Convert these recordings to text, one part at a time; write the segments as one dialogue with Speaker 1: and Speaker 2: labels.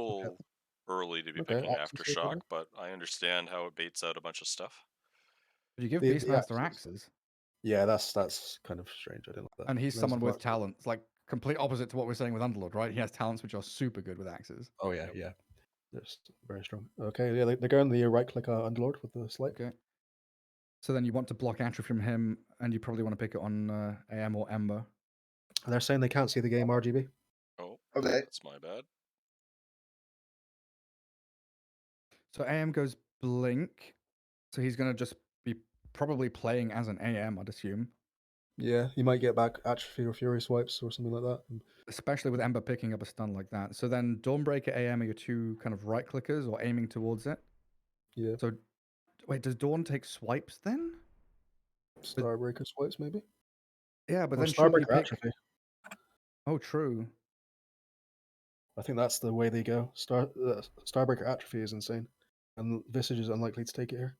Speaker 1: little early to be
Speaker 2: Okay,
Speaker 1: picking
Speaker 2: axes here,
Speaker 1: Aftershock,
Speaker 2: maybe?
Speaker 1: but I understand how it baits out a bunch of stuff.
Speaker 3: But you give
Speaker 2: The
Speaker 3: Beastmaster
Speaker 2: axes.
Speaker 3: axes,
Speaker 2: Yeah, that's kind of strange. I didn't like that.
Speaker 3: and he's
Speaker 2: There's the
Speaker 3: someone with
Speaker 2: parts.
Speaker 3: talents, like complete opposite to what we're saying with Underlord, right? He has talents which are super good with axes.
Speaker 2: Oh yeah, yeah. They're very strong. Okay, yeah, they're going the right click Underlord with the slate.
Speaker 3: Okay. So then you want to block Atrophy from him, and you probably want to pick it on AM or Ember.
Speaker 2: And they're saying they can't see the game RGB.
Speaker 1: Oh,
Speaker 4: Okay.
Speaker 1: that's my bad.
Speaker 3: So AM goes Blink, so he's going to just be probably playing as an AM, I'd assume.
Speaker 2: Yeah, you might get back Atrophy or Fury swipes or something like that.
Speaker 3: Especially with Ember picking up a stun like that. So then Dawnbreaker AM are your two kind of right clickers or aiming towards it.
Speaker 2: Yeah.
Speaker 3: So wait, does Dawn take swipes then?
Speaker 2: Starbreaker swipes maybe?
Speaker 3: Yeah, but
Speaker 2: Or
Speaker 3: then shouldn't he
Speaker 2: Starbreaker
Speaker 3: pick...
Speaker 2: Atrophy.
Speaker 3: Oh, true.
Speaker 2: I think that's the way they go. Starbreaker Atrophy is insane. And Visage is unlikely to take it here.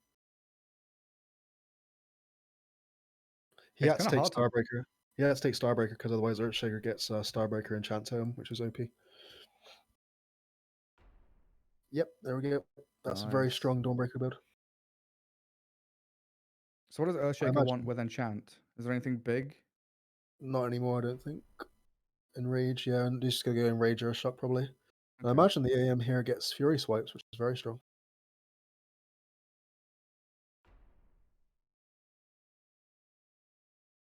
Speaker 2: He
Speaker 3: It's
Speaker 2: had to
Speaker 3: kinda
Speaker 2: take
Speaker 3: hard to...
Speaker 2: Starbreaker. He had to take Starbreaker because otherwise Earthshaker gets Starbreaker Enchant Tome, which is OP. Yep, there we go. That's a very
Speaker 3: Nice.
Speaker 2: strong Dawnbreaker build.
Speaker 3: So what does Earthshaker want with Enchant? Is there anything big?
Speaker 2: Not anymore, I don't think. Enrage, yeah, and just gonna go Enrage or Shock probably. I
Speaker 3: Okay.
Speaker 2: imagine the AM here gets Fury swipes, which is very strong.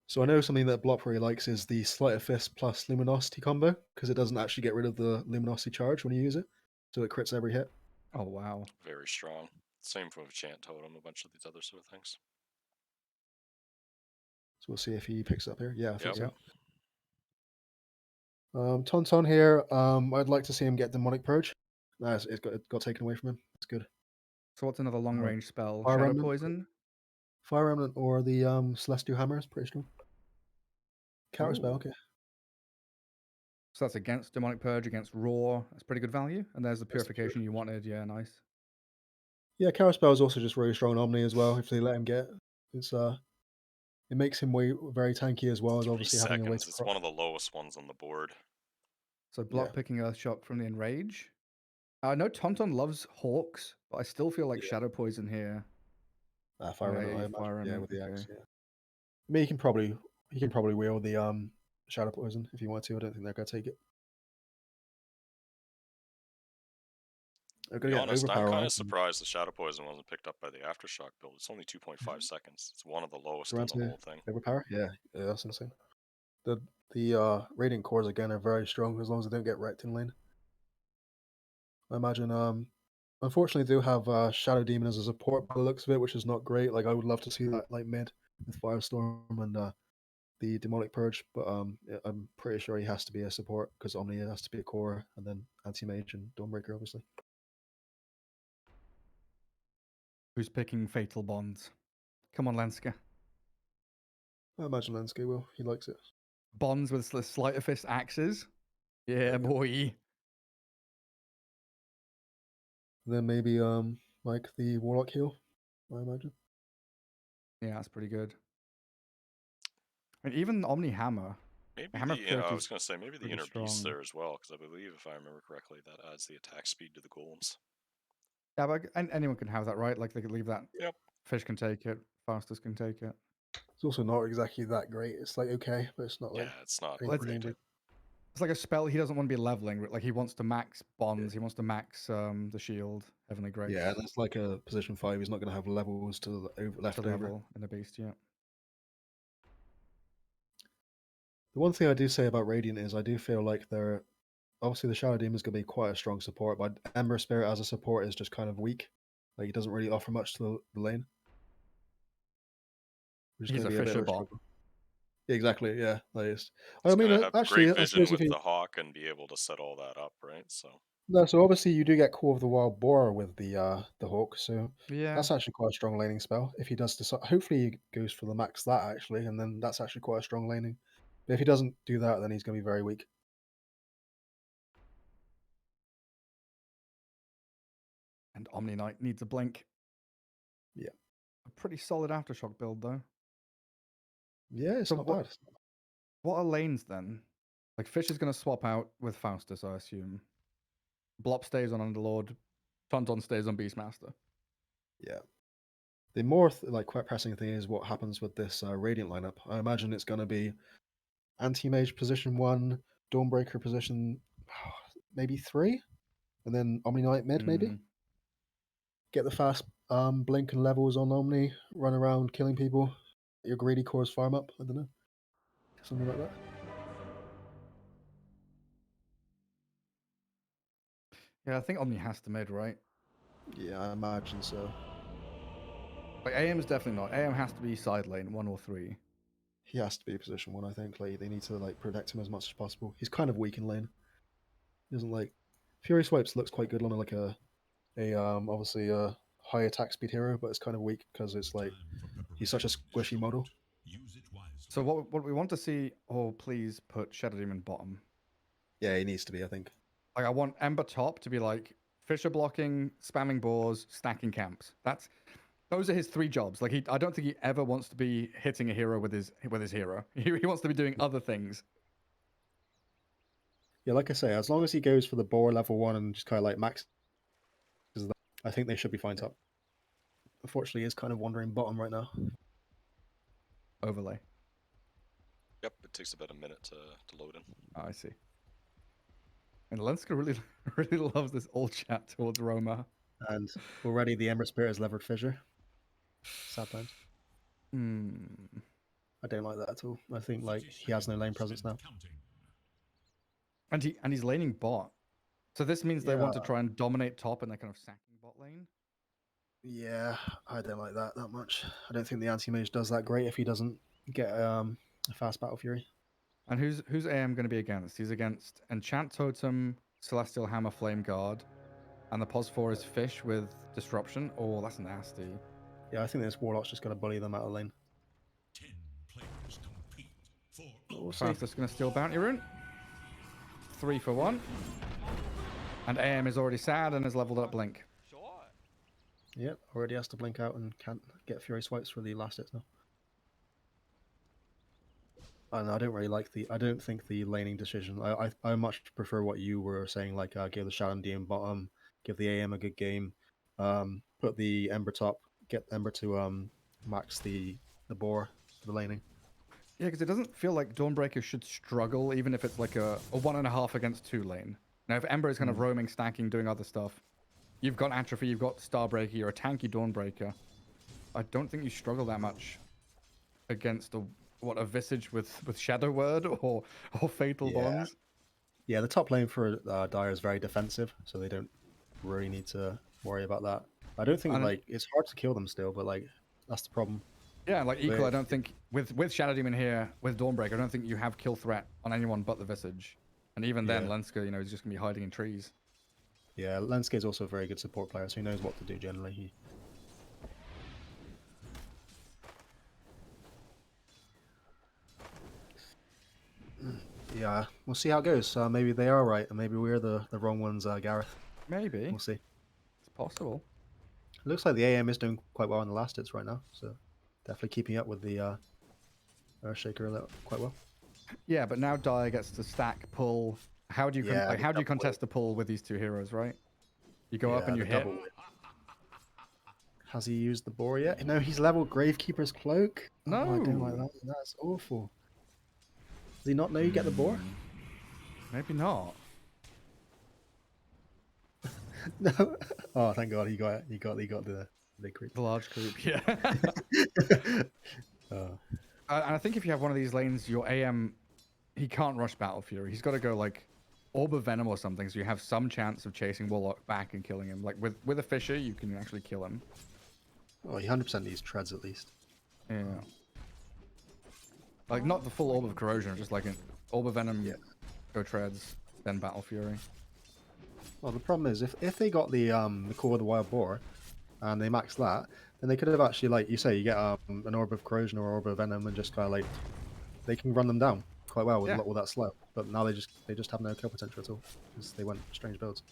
Speaker 2: So I know something that Blop really likes is the Sleight of Fist plus Luminosity combo, because it doesn't actually get rid of the Luminosity charge when you use it, so it crits every hit.
Speaker 3: Oh, wow.
Speaker 1: Very strong. Same with Chant Totem, a bunch of these other sort of things.
Speaker 2: So we'll see if he picks up here. Yeah, I think
Speaker 1: Yep.
Speaker 2: so. Tauntaun here, I'd like to see him get Demonic Purge. Nice, it got taken away from him. That's good.
Speaker 3: So what's another long range spell?
Speaker 2: Fire
Speaker 3: Shadow
Speaker 2: Remnant?
Speaker 3: Poison?
Speaker 2: Fire Remnant or the Celestial Hammer is pretty strong. Counter spell,
Speaker 3: Ooh.
Speaker 2: okay.
Speaker 3: So that's against Demonic Purge, against Roar. That's pretty good value. And there's the Purification you wanted. Yeah, nice.
Speaker 2: Yeah, Counter spell is also just really strong on Omni as well. If they let him get, it makes him very tanky as well as
Speaker 1: 3
Speaker 2: obviously having a way
Speaker 1: seconds.
Speaker 2: to
Speaker 1: It's one of the lowest ones on the board.
Speaker 3: So block picking Earthshock from the Enrage. I know Tauntaun loves Hawks, but I still feel like Shadow Poison here.
Speaker 2: Fire Remnant, I imagine. With the axe. Yeah. I mean, he can probably wield the Shadow Poison if you want to. I don't think they're gonna take it.
Speaker 1: To be honest, I'm kind of surprised the Shadow Poison wasn't picked up by the Aftershock build. It's only 2.5 seconds. It's one of the lowest in the whole thing.
Speaker 2: Overpower? Yeah, that's insane. The Radiant Cores again are very strong as long as they don't get wrecked in lane. I imagine unfortunately they do have Shadow Demon as a support by the looks of it, which is not great. Like I would love to see that like mid with Firestorm and the Demonic Purge, but I'm pretty sure he has to be a support because Omni has to be a core and then Anti-Mage and Dawnbreaker obviously.
Speaker 3: Who's picking Fatal Bonds? Come on, Lenska.
Speaker 2: I imagine Lenska will. He likes it.
Speaker 3: Bonds with Sleight of Fist axes? Yeah, boy.
Speaker 2: Then maybe like the Warlock heal, I imagine.
Speaker 3: Yeah, that's pretty good. And even Omni Hammer.
Speaker 1: Maybe
Speaker 3: Hammer
Speaker 1: I was going to say maybe the Inner Beast
Speaker 3: strong.
Speaker 1: there as well, because I believe if I remember correctly, that adds the attack speed to the golems.
Speaker 3: Yeah, but anyone can have that, right? Like they could leave that.
Speaker 1: Yep.
Speaker 3: Fish can take it. Fastest can take it.
Speaker 2: It's also not exactly that great. It's like okay, but it's not like
Speaker 1: it's not.
Speaker 3: It's like a spell he doesn't want to be leveling. Like he wants to max bonds. He wants to max the shield, Heavenly Grace.
Speaker 2: Yeah, that's like a position 5. He's not going to have levels to left over
Speaker 3: in the beast. Yeah.
Speaker 2: The one thing I do say about Radiant is I do feel like they're obviously the Shadow Demon is going to be quite a strong support, but Ember Spirit as a support is just kind of weak. Like he doesn't really offer much to the lane.
Speaker 3: He's a Fisher bot.
Speaker 2: Yeah, exactly. Yeah,
Speaker 1: I mean, actually, great vision with the Hawk and be able to set all that up, right? So.
Speaker 2: No, so obviously you do get Core of the Wild Boar with the Hawk, so
Speaker 3: yeah,
Speaker 2: that's actually quite a strong laning spell. If he does decide, hopefully he goes for the max that actually, and then that's actually quite a strong laning. But if he doesn't do that, then he's going to be very weak.
Speaker 3: And Omni Knight needs a blink.
Speaker 2: Yeah,
Speaker 3: a pretty solid Aftershock build though.
Speaker 2: Yeah, it's not bad.
Speaker 3: What are lanes then? Like Fish is going to swap out with Faustus, I assume. Blop stays on Underlord. Tauntaun stays on Beastmaster.
Speaker 2: Yeah. The more like quite pressing thing is what happens with this Radiant lineup. I imagine it's going to be Anti-Mage position 1, Dawnbreaker position maybe 3, and then Omni Knight mid maybe. Get the fast blink and levels on Omni, run around killing people. Your greedy cores farm up. I don't know, something like that.
Speaker 3: Yeah, I think Omni has to mid, right?
Speaker 2: Yeah, I imagine so.
Speaker 3: Like AM's definitely not. AM has to be side lane, 1 or 3.
Speaker 2: He has to be position 1, I think. Like they need to like protect him as much as possible. He's kind of weak in lane. He doesn't like Fury Swipes looks quite good on like a obviously a high attack speed hero, but it's kind of weak because it's like he's such a squishy model.
Speaker 3: So what we want to see, please put Shadow Demon bottom.
Speaker 2: Yeah, he needs to be, I think.
Speaker 3: Like I want Ember top to be like Fisher blocking, spamming boars, stacking camps. Those are his 3 jobs. Like I don't think he ever wants to be hitting a hero with his hero. He wants to be doing other things.
Speaker 2: Yeah, like I say, as long as he goes for the boar level 1 and just kind of like maxes that, I think they should be fine top. Unfortunately, he's kind of wandering bottom right now.
Speaker 3: Overlay.
Speaker 1: Yep, it takes about a minute to load in.
Speaker 3: Oh, I see. And Lenska really loves this all chat towards Roma.
Speaker 2: And already the Ember Spirit has levered Fissure. Sad times. I don't like that at all. I think like he has no lane presence now.
Speaker 3: And he's laning bot. So this means they want to try and dominate top and they're kind of sacking bot lane.
Speaker 2: Yeah, I don't like that much. I don't think the anti-mage does that great if he doesn't get a fast battle fury.
Speaker 3: And who's AM going to be against? He's against Enchant Totem, Celestial Hammer, Flame Guard, and the pos 4 is Fish with Disruption. Oh, that's nasty.
Speaker 2: Yeah, I think this Warlock's just going to bully them out of lane.
Speaker 4: 10 players compete for
Speaker 2: We'll see.
Speaker 3: Fastest going to steal Bounty Rune. 3 for 1. And AM is already sad and has leveled up Blink.
Speaker 2: Yep, already has to blink out and can't get Fury Swipes for the last hits now. And I don't really like I don't think the laning decision. I much prefer what you were saying, like give the Shadow DM bottom, give the AM a good game, put the Ember top, get Ember to max the boar for the laning.
Speaker 3: Yeah, because it doesn't feel like Dawnbreaker should struggle, even if it's like a 1.5 against 2 lane. Now, if Ember is kind of roaming, stacking, doing other stuff, you've got Atrophy, you've got Starbreaker, you're a tanky Dawnbreaker. I don't think you struggle that much against a Visage with Shadow Word or Fatal Bonds.
Speaker 2: Yeah, the top lane for Dire is very defensive, so they don't really need to worry about that. I don't think like it's hard to kill them still, but like that's the problem.
Speaker 3: Yeah, like equal, I don't think with Shadow Demon here with Dawnbreaker, I don't think you have kill threat on anyone but the Visage. And even then, Lenska, he's just gonna be hiding in trees.
Speaker 2: Yeah, Lenska is also a very good support player, so he knows what to do generally. Yeah, we'll see how it goes. Maybe they are right, and maybe we're the wrong ones, Gareth.
Speaker 3: Maybe.
Speaker 2: We'll see.
Speaker 3: It's possible.
Speaker 2: It looks like the AM is doing quite well in the last hits right now, so definitely keeping up with the Earthshaker quite well.
Speaker 3: Yeah, but now Dire gets to stack, pull. How do you how do you contest the pull with these 2 heroes, right? You go up and you hit.
Speaker 2: Has he used the boar yet? No, he's leveled Gravekeeper's Cloak.
Speaker 3: No,
Speaker 2: I don't like that. That's awful. Does he not know you get the boar?
Speaker 3: Maybe not.
Speaker 2: No. Oh, thank God he got it. He got the big creep.
Speaker 3: The large creep, yeah. And I think if you have one of these lanes, your AM, he can't rush Battle Fury. He's got to go like Orb of Venom or something, so you have some chance of chasing Warlock back and killing him. Like with a Fisher, you can actually kill him.
Speaker 2: Oh, he 100% needs treads at least.
Speaker 3: Yeah. Like not the full Orb of Corrosion, just like an Orb of Venom, go treads, then Battle Fury.
Speaker 2: Well, the problem is if they got the core of the Wild Boar, and they max that, then they could have actually, like you say, you get an Orb of Corrosion or Orb of Venom, and just kind of like they can run them down quite well with all that slow. But now they just have no kill potential at all because they went strange builds.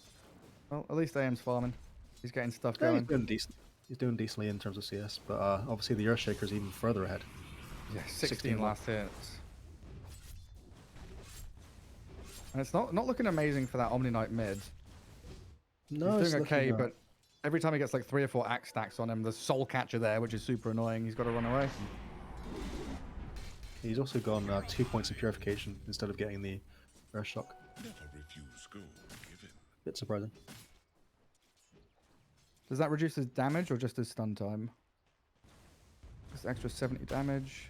Speaker 3: Well, at least AM's farming. He's getting stuff
Speaker 2: Yeah,
Speaker 3: going.
Speaker 2: he's doing decent. He's doing decently in terms of CS, but obviously the Earthshaker's even further ahead.
Speaker 3: Yeah, 16 last hits. And it's not looking amazing for that Omni Knight mid.
Speaker 2: No,
Speaker 3: He's
Speaker 2: it's
Speaker 3: doing okay,
Speaker 2: looking.
Speaker 3: but every time he gets like 3 or 4 axe stacks on him, there's soul catcher there, which is super annoying. He's got to run away.
Speaker 2: He's also gone 2 points of purification instead of getting the burst shock.
Speaker 4: Never refuse gold given.
Speaker 2: Bit surprising.
Speaker 3: Does that reduce his damage or just his stun time? Just extra 70 damage.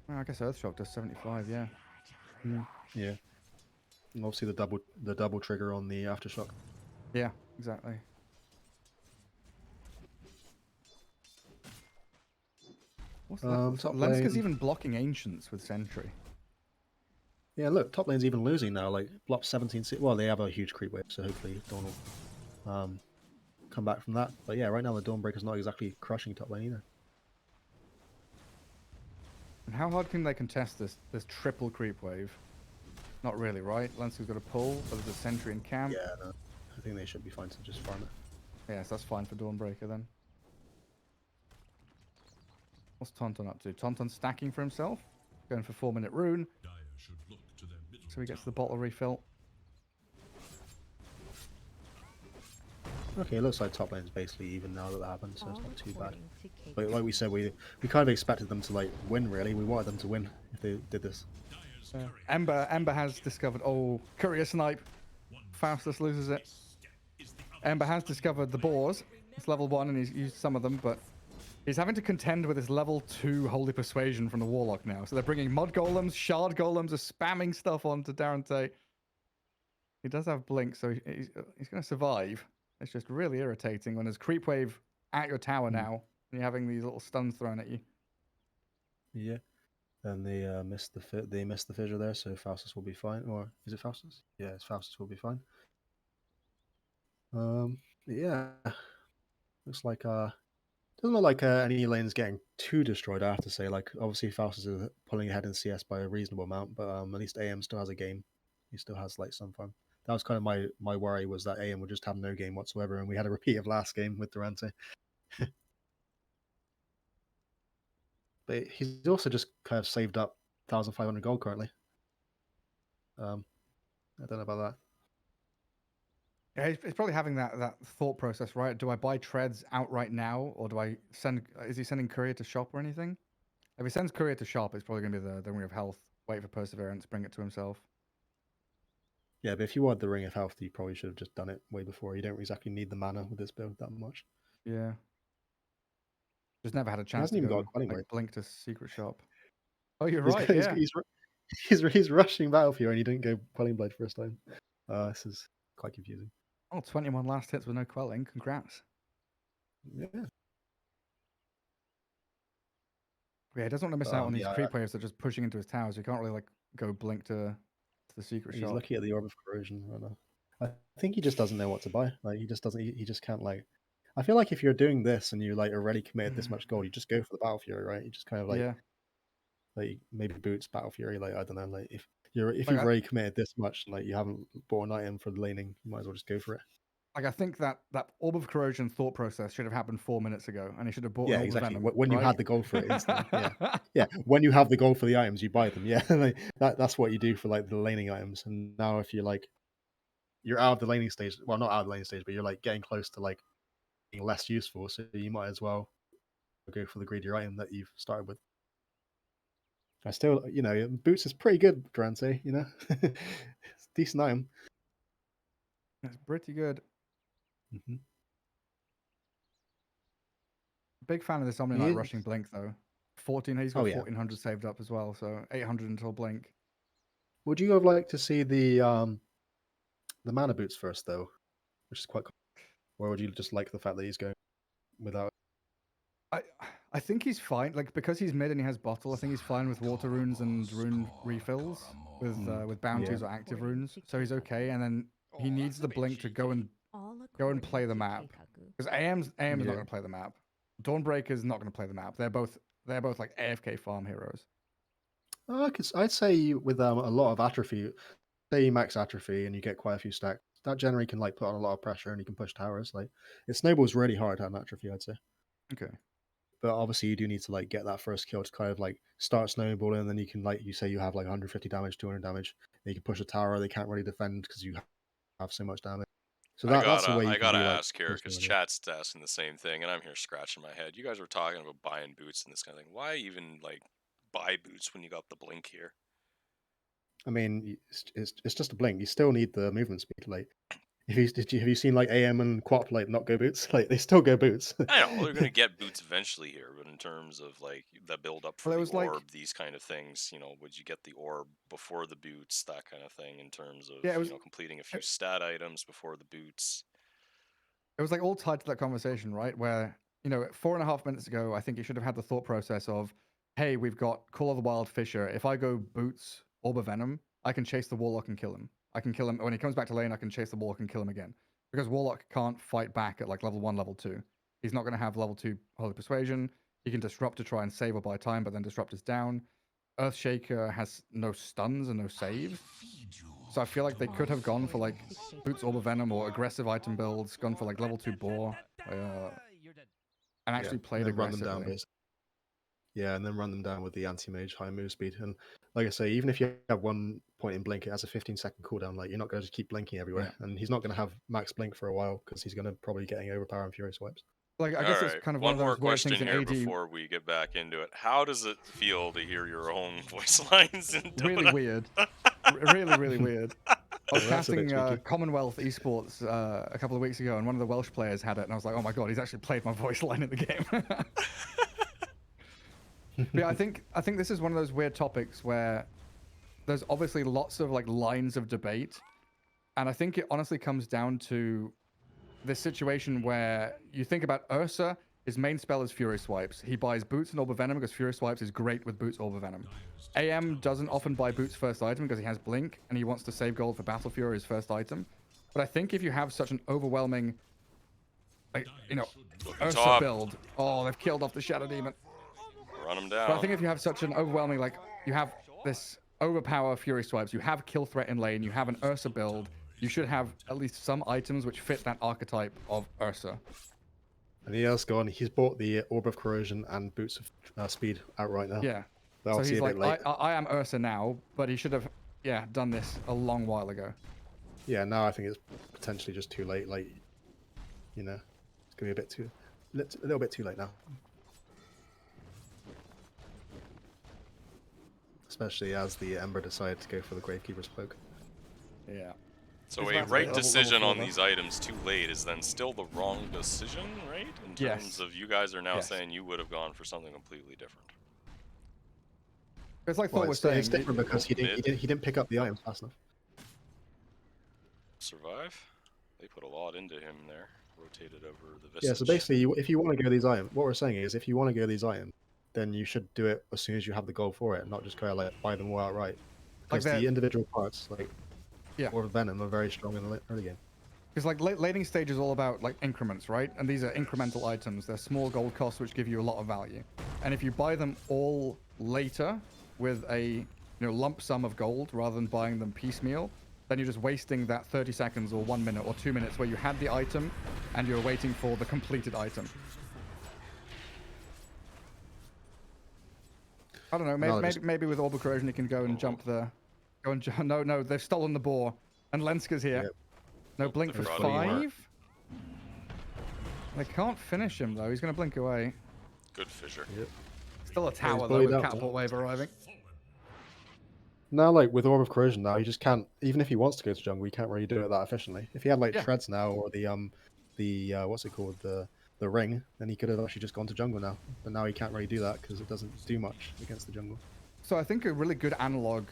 Speaker 3: Oh, I guess Earthshock does 75, yeah.
Speaker 2: Yeah. And obviously the double trigger on the aftershock.
Speaker 3: Yeah, exactly. What's that?
Speaker 2: Top
Speaker 3: Lenska's
Speaker 2: lane.
Speaker 3: even blocking Ancients with Sentry.
Speaker 2: Yeah, look, top lane's even losing now. Like, block 17. Well, they have a huge creep wave, so hopefully Dawn will come back from that. But yeah, right now the Dawnbreaker's not exactly crushing top lane either.
Speaker 3: And how hard can they contest this triple creep wave? Not really, right? Lenska's got a pull, but there's a Sentry in camp.
Speaker 2: Yeah, no, I think they should be fine to just farm it.
Speaker 3: Yes, that's fine for Dawnbreaker then. What's Tauntaun up to? Tauntaun stacking for himself, going for 4-minute rune,
Speaker 4: Dire should look to their middle
Speaker 3: so he gets the
Speaker 4: tower.
Speaker 3: bottle refill.
Speaker 2: Okay, it looks like top lane's basically even now that happened, so it's
Speaker 5: All
Speaker 2: not too bad.
Speaker 5: according to
Speaker 2: But
Speaker 5: Kate.
Speaker 2: like we said, we kind of expected them to like win. Really, we wanted them to win if they did this.
Speaker 4: Dire's
Speaker 3: Yeah.
Speaker 4: courier
Speaker 3: Ember has discovered. Oh, courier snipe.
Speaker 4: one
Speaker 3: Faustus loses it.
Speaker 4: step is the
Speaker 3: Ember has discovered the boars. It's level 1 and he's used some of them, but he's having to contend with his level 2 Holy Persuasion from the Warlock now. So they're bringing Mud Golems, Shard Golems, are spamming stuff onto Darante. He does have Blink, so he's going to survive. It's just really irritating when there's Creep Wave at your tower now, and you're having these little stuns thrown at you.
Speaker 2: Yeah. And they missed the fissure there, so Faustus will be fine. Or is it Faustus? Yeah, it's Faustus will be fine. Yeah, looks like doesn't look like any lanes getting too destroyed. I have to say, like obviously Faustus is pulling ahead in CS by a reasonable amount, but at least AM still has a game. He still has like some farm. That was kind of my worry, was that AM would just have no game whatsoever, and we had a repeat of last game with Durante. But he's also just kind of saved up 1,500 gold currently. I don't know about that.
Speaker 3: Yeah, he's probably having that thought process, right? Do I buy treads outright now, or do I send? Is he sending courier to shop or anything? If he sends courier to shop, it's probably going to be the Ring of Health. Wait for Perseverance, bring it to himself.
Speaker 2: Yeah, but if you wanted the Ring of Health, you probably should have just done it way before. You don't exactly need the mana with this build that much.
Speaker 3: Yeah. Just never had a chance
Speaker 2: hasn't
Speaker 3: to
Speaker 2: even
Speaker 3: go
Speaker 2: got a quelling
Speaker 3: like
Speaker 2: blade.
Speaker 3: blink to secret shop. Oh, you're
Speaker 2: He's,
Speaker 3: right.
Speaker 2: he's,
Speaker 3: Yeah.
Speaker 2: he's rushing Battlefield and he didn't go Quelling Blade first time. This is quite confusing.
Speaker 3: Oh, 21 last hits with no quelling. Congrats.
Speaker 2: Yeah.
Speaker 3: Yeah, he doesn't want to miss out on these
Speaker 2: Yeah,
Speaker 3: creep waves that are just pushing into his towers. You can't really like go blink to the secret
Speaker 2: he's
Speaker 3: shop.
Speaker 2: looking at the Orb of Corrosion right now. I think he just doesn't know what to buy. Like he just doesn't. He just can't like. I feel like if you're doing this and you like already committed this much gold, you just go for the Battle Fury, right? You just kind of like
Speaker 3: Yeah.
Speaker 2: like maybe boots Battle Fury. Like I don't know. Like if you've
Speaker 3: Like,
Speaker 2: already committed this much, like you haven't bought an item for the laning, you might as well just go for it.
Speaker 3: I think that Orb of Corrosion thought process should have happened 4 minutes ago, and he should have bought
Speaker 2: Yeah,
Speaker 3: an Orb
Speaker 2: exactly.
Speaker 3: of Venom.
Speaker 2: When you
Speaker 3: right?
Speaker 2: had the gold for it instantly. Yeah. Yeah, when you have the gold for the items, you buy them. Yeah, like, that's what you do for like the laning items. And now if you're like you're out of the laning stage, well, not out of the laning stage, but you're like getting close to like being less useful, so you might as well go for the greedier item that you've started with. I still, boots is pretty good, Durante. It's a decent item.
Speaker 3: It's pretty good.
Speaker 2: Mm-hmm.
Speaker 3: Big fan of this Omni
Speaker 2: He
Speaker 3: Knight
Speaker 2: is.
Speaker 3: rushing blink though. 14. He's got 1400 saved up as well, so 800 until blink.
Speaker 2: Would you have liked to see the mana boots first though, which is quite cool. Or would you just like the fact that he's going without?
Speaker 3: I think he's fine. Like because he's mid and he has bottle, I think he's fine with water runes and rune refills with bounties or active runes. So he's okay. And then he needs the blink to go and play the map. Because AM is not going to play the map. Dawnbreaker's not going to play the map. They're both like AFK farm heroes.
Speaker 2: I'd say with a lot of atrophy, say you max atrophy and you get quite a few stacks, that generally can like put on a lot of pressure and you can push towers. Like it snowballs really hard on atrophy, I'd say.
Speaker 3: Okay.
Speaker 2: but obviously you do need to like get that first kill to kind of like start snowballing, and then you can, like you say, you have like 150 damage, 200 damage. Then you can push a tower. They can't really defend because you have so much damage. So that's the way you
Speaker 1: I
Speaker 2: can
Speaker 1: gotta
Speaker 2: be like.
Speaker 1: ask here because chat's asking the same thing, and I'm here scratching my head. You guys were talking about buying boots and this kind of thing. Why even like buy boots when you got the blink here?
Speaker 2: I mean, it's just a blink. You still need the movement speed. Like, have you seen like AM and Quap like not go boots? Like they still go boots.
Speaker 1: I know they're gonna get boots eventually here, but in terms of like the build up for
Speaker 3: Well, it
Speaker 1: the
Speaker 3: was like-
Speaker 1: orb, these kind of things, you know, would you get the orb before the boots, that kind of thing, in terms of
Speaker 3: Yeah, it was-
Speaker 1: you know completing a few stat items before the boots.
Speaker 3: It was like all tied to that conversation, right? Where, you know, 4.5 minutes ago, I think you should have had the thought process of, hey, we've got Call of the Wild Fisher. If I go boots, Orb of Venom, I can chase the Warlock and kill him. I can kill him. When he comes back to lane, I can chase the Warlock and kill him again. Because Warlock can't fight back at like level 1, level 2. He's not going to have level 2 Holy Persuasion. He can disrupt to try and save or buy time, but then disrupt is down. Earthshaker has no stuns and no saves. So I feel like they could have gone for like Boots Orb of Venom or aggressive item builds, gone for like level 2 Boar, and actually played
Speaker 2: and then run them
Speaker 3: aggressively.
Speaker 2: down, basically. Yeah, and then run them down with the anti-mage high move speed. And like I say, even if you have one point in blink, it has a 15-second cooldown. Like you're not going to just keep blinking everywhere, and he's not going to have max blink for a while because he's going to probably getting overpower and fury swipes.
Speaker 3: Like I guess
Speaker 1: Alright,
Speaker 3: it's kind of
Speaker 1: one
Speaker 3: one of
Speaker 1: more
Speaker 3: those weird
Speaker 1: question
Speaker 3: things in
Speaker 1: here
Speaker 3: AD.
Speaker 1: before we get back into it. How does it feel to hear your own voice lines in Dota?
Speaker 3: Really weird. Really weird. I was
Speaker 2: Yeah, that's a bit
Speaker 3: casting
Speaker 2: cheeky.
Speaker 3: Commonwealth Esports a couple of weeks ago, and one of the Welsh players had it, and I was like, oh my god, he's actually played my voice line in the game. But yeah, I think this is one of those weird topics where there's obviously lots of like lines of debate, and I think it honestly comes down to this situation where you think about Ursa. His main spell is Fury Swipes. He buys Boots and Orb of Venom because Fury Swipes is great with Boots Orb of Venom. AM doesn't often buy Boots first item because he has Blink and he wants to save gold for Battle Fury as first item. But I think if you have such an overwhelming, like, you know, Ursa
Speaker 1: top.
Speaker 3: build. Oh, they've killed off the Shadow Demon.
Speaker 1: Run them down.
Speaker 3: But I think if you have such an overwhelming, like, you have this overpower Fury Swipes, you have Kill Threat in lane, you have an Ursa build, you should have at least some items which fit that archetype of Ursa.
Speaker 2: And he has gone. He's bought the Orb of Corrosion and Boots of Speed outright now.
Speaker 3: Yeah.
Speaker 2: They're
Speaker 3: So
Speaker 2: obviously
Speaker 3: he's
Speaker 2: a
Speaker 3: like,
Speaker 2: bit late.
Speaker 3: I am Ursa now, but he should have, done this a long while ago.
Speaker 2: Yeah, now I think it's potentially just too late. Like, you know, it's gonna be a little bit too late now. Especially as the Ember decided to go for the Gravekeeper's Cloak.
Speaker 3: Yeah.
Speaker 1: So
Speaker 3: It's
Speaker 1: a
Speaker 3: about
Speaker 1: right
Speaker 3: level
Speaker 1: decision
Speaker 3: 4
Speaker 1: on
Speaker 3: though.
Speaker 1: these items too late is then still the wrong decision, right? In terms
Speaker 3: Yes.
Speaker 1: of you guys are now
Speaker 3: Yes.
Speaker 1: saying you would have gone for something completely different.
Speaker 3: It's like
Speaker 2: Well,
Speaker 3: Thor was
Speaker 2: it's
Speaker 3: saying.
Speaker 2: different because he didn't pick up the items fast enough.
Speaker 1: Survive? They put a lot into him there. Rotated over the visage.
Speaker 2: Yeah, so basically, if you want to go these items, what we're saying is, if you want to go these items, then you should do it as soon as you have the gold for it, not just go like buy them all outright. Because
Speaker 3: that-
Speaker 2: the individual parts, like
Speaker 3: Yeah.
Speaker 2: Orb of Venom, are very strong in the early game.
Speaker 3: Because like laning stage is all about like increments, right? And these are incremental items. They're small gold costs which give you a lot of value. And if you buy them all later with a lump sum of gold rather than buying them piecemeal, then you're just wasting that 30 seconds or 1 minute or 2 minutes where you had the item and you're waiting for the completed item. I don't know. Maybe with Orb of Corrosion you can go and jump the. No, they've stolen the boar. And Lenska's here.
Speaker 2: Yep.
Speaker 3: No blink
Speaker 1: They
Speaker 3: for
Speaker 1: brought him
Speaker 3: 5. They can't finish him though. He's gonna blink away.
Speaker 1: Good Fissure.
Speaker 2: Yep.
Speaker 3: Still a tower though
Speaker 2: bullied
Speaker 3: with
Speaker 2: out,
Speaker 3: catapult wave arriving.
Speaker 2: Now, like with Orb of Corrosion, now he just can't. Even if he wants to go to jungle, he can't really do it that efficiently. If he had like
Speaker 3: Yeah.
Speaker 2: treads now, or the what's it called, the ring, then he could have actually just gone to jungle now. But now he can't really do that because it doesn't do much against the jungle.
Speaker 3: So I think a really good analog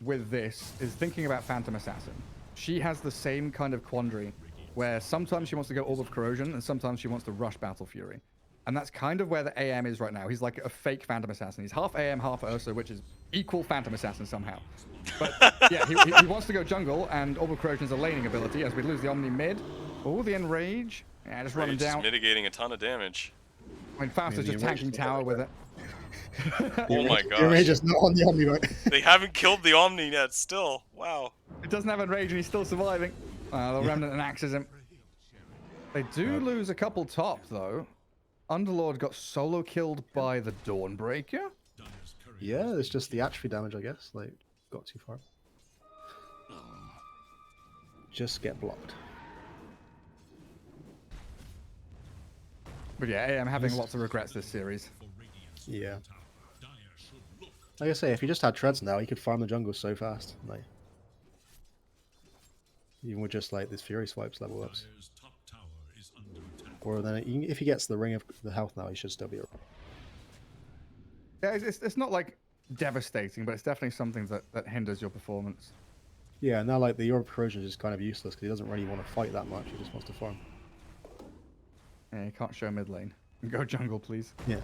Speaker 3: with this is thinking about Phantom Assassin. She has the same kind of quandary where sometimes she wants to go Orb of Corrosion and sometimes she wants to rush Battle Fury. And that's kind of where the AM is right now. He's like a fake Phantom Assassin. He's half AM, half Ursa, which is equal Phantom Assassin somehow. But yeah, he wants to go jungle, and Orb of Corrosion is a laning ability as we lose the Omni mid. Oh, the Enrage. Yeah, just run him
Speaker 1: Rage is
Speaker 3: down.
Speaker 1: mitigating a ton of damage.
Speaker 3: I mean, Faust
Speaker 2: Yeah,
Speaker 3: is
Speaker 2: the
Speaker 3: just
Speaker 2: Enrage
Speaker 3: tanking
Speaker 2: is not
Speaker 3: tower
Speaker 2: that
Speaker 3: with it.
Speaker 1: Oh my
Speaker 2: The Enrage
Speaker 1: gosh.
Speaker 2: is not on the Omni right?
Speaker 1: They haven't killed the Omni yet still. Wow.
Speaker 3: It doesn't have Enrage and he's still surviving. The Remnant and axes him. They do lose a couple top though. Underlord got solo killed by the Dawnbreaker?
Speaker 2: Yeah, it's just the atrophy damage, I guess. Like, got too far. Just get blocked.
Speaker 3: But yeah, I'm having lots of regrets this series.
Speaker 2: Yeah. Like I say, if he just had treads now, he could farm the jungle so fast. Like, even with just like this Fury swipes level ups. Or then if he gets the ring of the health now, he should still be alright.
Speaker 3: Yeah, it's not like devastating, but it's definitely something that hinders your performance.
Speaker 2: Yeah, now like the Orb of Corrosion is kind of useless because he doesn't really want to fight that much. He just wants to farm.
Speaker 3: Yeah, you can't show mid lane. Go jungle, please.
Speaker 2: Yeah.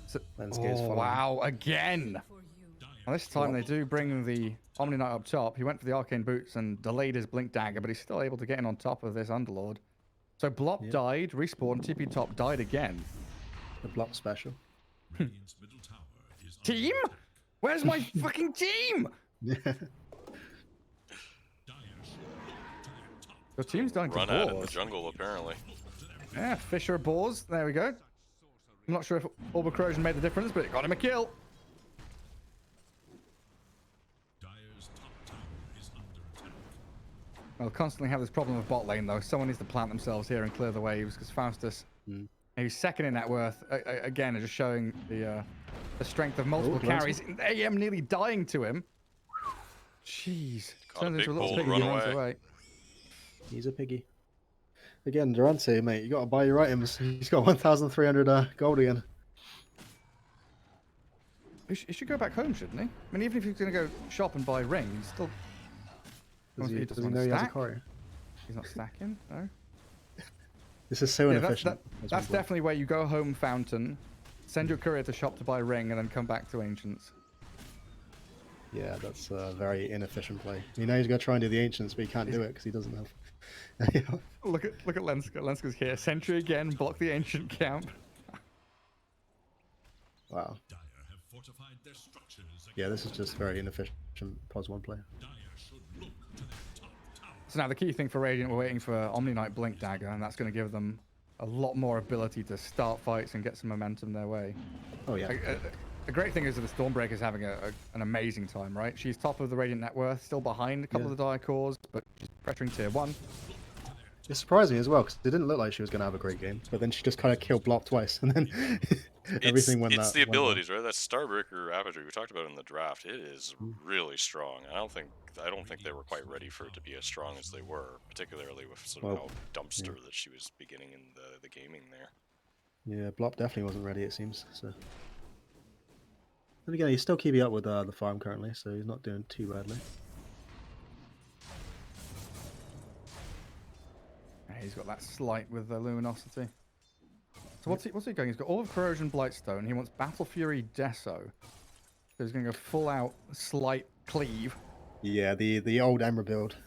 Speaker 3: So,
Speaker 2: Landscape's following.
Speaker 3: wow, again! Now this time they do bring the Omni Knight up top. He went for the Arcane Boots and delayed his Blink Dagger, but he's still able to get in on top of this Underlord. So Blop died, respawned, TP top died again.
Speaker 2: The block special.
Speaker 3: Team? Where's my fucking team?
Speaker 2: Yeah.
Speaker 3: Your team's dying
Speaker 1: Run
Speaker 3: to
Speaker 1: out in the
Speaker 3: boars.
Speaker 1: jungle, apparently.
Speaker 3: Yeah, Fisher boars. There we go. I'm not sure if Orb of Corrosion made the difference, but it got him a kill. I'll constantly have this problem with bot lane, though. Someone needs to plant themselves here and clear the waves, because Faustus, he's second in net worth. Again, just showing the strength of multiple carries. AM nearly dying to him. Jeez.
Speaker 1: Got a
Speaker 3: Turns
Speaker 1: big
Speaker 3: into a little
Speaker 1: bull,
Speaker 3: piggy,
Speaker 1: run
Speaker 3: runs
Speaker 1: away.
Speaker 3: away.
Speaker 2: He's a piggy. Again, Durante, mate, you got to buy your items. He's got 1,300 gold again.
Speaker 3: He should go back home, shouldn't he? I mean, even if he's going to go shop and buy rings, he's still...
Speaker 2: Does he
Speaker 3: doesn't want
Speaker 2: know
Speaker 3: to
Speaker 2: he has a
Speaker 3: stack.
Speaker 2: courier?
Speaker 3: He's not stacking, no.
Speaker 2: This is so
Speaker 3: Yeah,
Speaker 2: inefficient.
Speaker 3: that's definitely where you go home fountain, send your courier to shop to buy ring, and then come back to Ancients.
Speaker 2: Yeah, that's a very inefficient play. You know he's going to try and do the Ancients, but he can't do it because he doesn't have...
Speaker 3: Look at Lenska. Lenska's here. Sentry again, block the Ancient camp.
Speaker 2: Wow. Yeah, this is just very inefficient pos 1 play.
Speaker 3: So now the key thing for Radiant, we're waiting for Omni Knight Blink Dagger, and that's going to give them a lot more ability to start fights and get some momentum their way.
Speaker 2: Oh, yeah.
Speaker 3: The great thing is that the Stormbreaker's having an amazing time, right? She's top of the Radiant net worth, still behind a couple of the Dire Cores, but she's pressuring tier 1.
Speaker 2: It's surprising as well, because it didn't look like she was going to have a great game, but then she just kind of killed Blop twice, and then everything went
Speaker 1: It's
Speaker 2: that
Speaker 1: the
Speaker 2: went well.
Speaker 1: abilities, right? That Starbreaker Avatar we talked about in the draft. It is really strong. I don't think they were quite ready for it to be as strong as they were, particularly with sort of how dumpster that she was beginning in the gaming there.
Speaker 2: Yeah, Blop definitely wasn't ready, it seems. So, and again, he's still keeping up with the farm currently, so he's not doing too badly.
Speaker 3: He's got that slight with the luminosity. So what's he going? He's got Orb of Corrosion, Blightstone. He wants Battle Fury, Deso. So he's going to go full out slight cleave.
Speaker 2: Yeah, the old Ember build.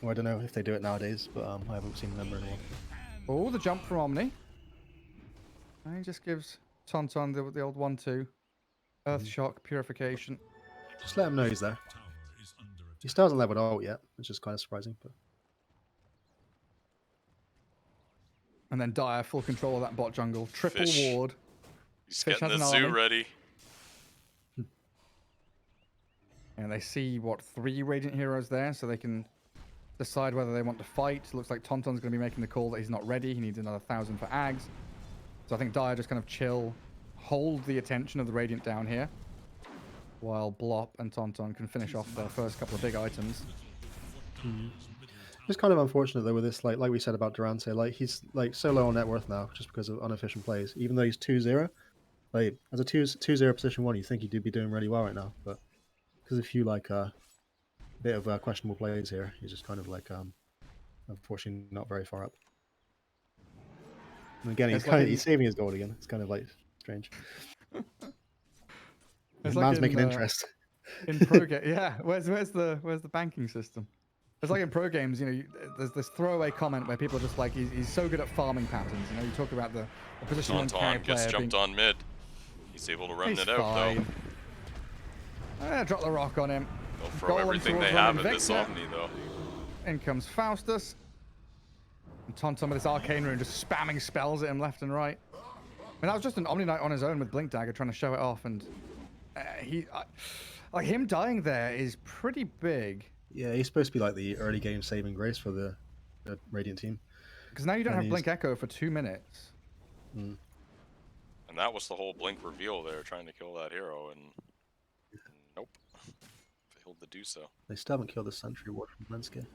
Speaker 2: Well, I don't know if they do it nowadays, but I haven't seen Ember in a while.
Speaker 3: Oh, the jump from Omni. And he just gives Tauntaun the old 1-2. Earth Shock, Purification.
Speaker 2: Just let him know he's there. He still hasn't leveled ult yet, which is kind of surprising. But
Speaker 3: And then Dire, full control of that bot jungle. Triple
Speaker 1: Fish.
Speaker 3: ward.
Speaker 1: He's
Speaker 3: Fish
Speaker 1: getting
Speaker 3: has
Speaker 1: the
Speaker 3: an
Speaker 1: zoo
Speaker 3: army.
Speaker 1: ready.
Speaker 3: And they see, what, 3 Radiant Heroes there, so they can decide whether they want to fight. Looks like Tauntaun's going to be making the call that he's not ready. He needs another 1,000 for Ags. So I think Dire just kind of chill, hold the attention of the Radiant down here, while Blop and Tauntaun can finish off their first couple of big items.
Speaker 2: it's kind of unfortunate though with this, like we said about Durante, like he's like so low on net worth now just because of inefficient plays. Even though he's 2-0, like as a 2-0 position 1, you think he'd be doing really well right now, but because a few like bit of questionable plays here, he's just kind of like unfortunately not very far up. And again, he's saving his gold again. It's kind of like strange.
Speaker 3: It's
Speaker 2: Man's
Speaker 3: like
Speaker 2: making interest.
Speaker 3: In pro game, yeah. Where's the banking system? It's like in pro games, you know, there's this throwaway comment where people are just like, he's so good at farming patterns. You know, you talk about the position on carry
Speaker 1: Tauntaun
Speaker 3: player
Speaker 1: gets
Speaker 3: being,
Speaker 1: jumped on mid. He's able to run
Speaker 3: he's
Speaker 1: it out
Speaker 3: fine.
Speaker 1: though.
Speaker 3: Drop the rock on him.
Speaker 1: They'll throw
Speaker 3: Golem
Speaker 1: everything
Speaker 3: towards
Speaker 1: they have
Speaker 3: Roman
Speaker 1: at this
Speaker 3: Victor.
Speaker 1: Omni though.
Speaker 3: In comes Faustus. And Tauntaun with this arcane rune just spamming spells at him left and right. I mean, that was just an Omni Knight on his own with Blink Dagger trying to show it off, and like him dying there is pretty big.
Speaker 2: Yeah, he's supposed to be like the early game saving grace for the Radiant team.
Speaker 3: Because now you don't
Speaker 2: And
Speaker 3: have Blink Echo for 2 minutes.
Speaker 2: Mm.
Speaker 1: And that was the whole Blink reveal there, trying to kill that hero, and nope. Failed to do so.
Speaker 2: They still haven't killed the Sentry Ward from Lenska.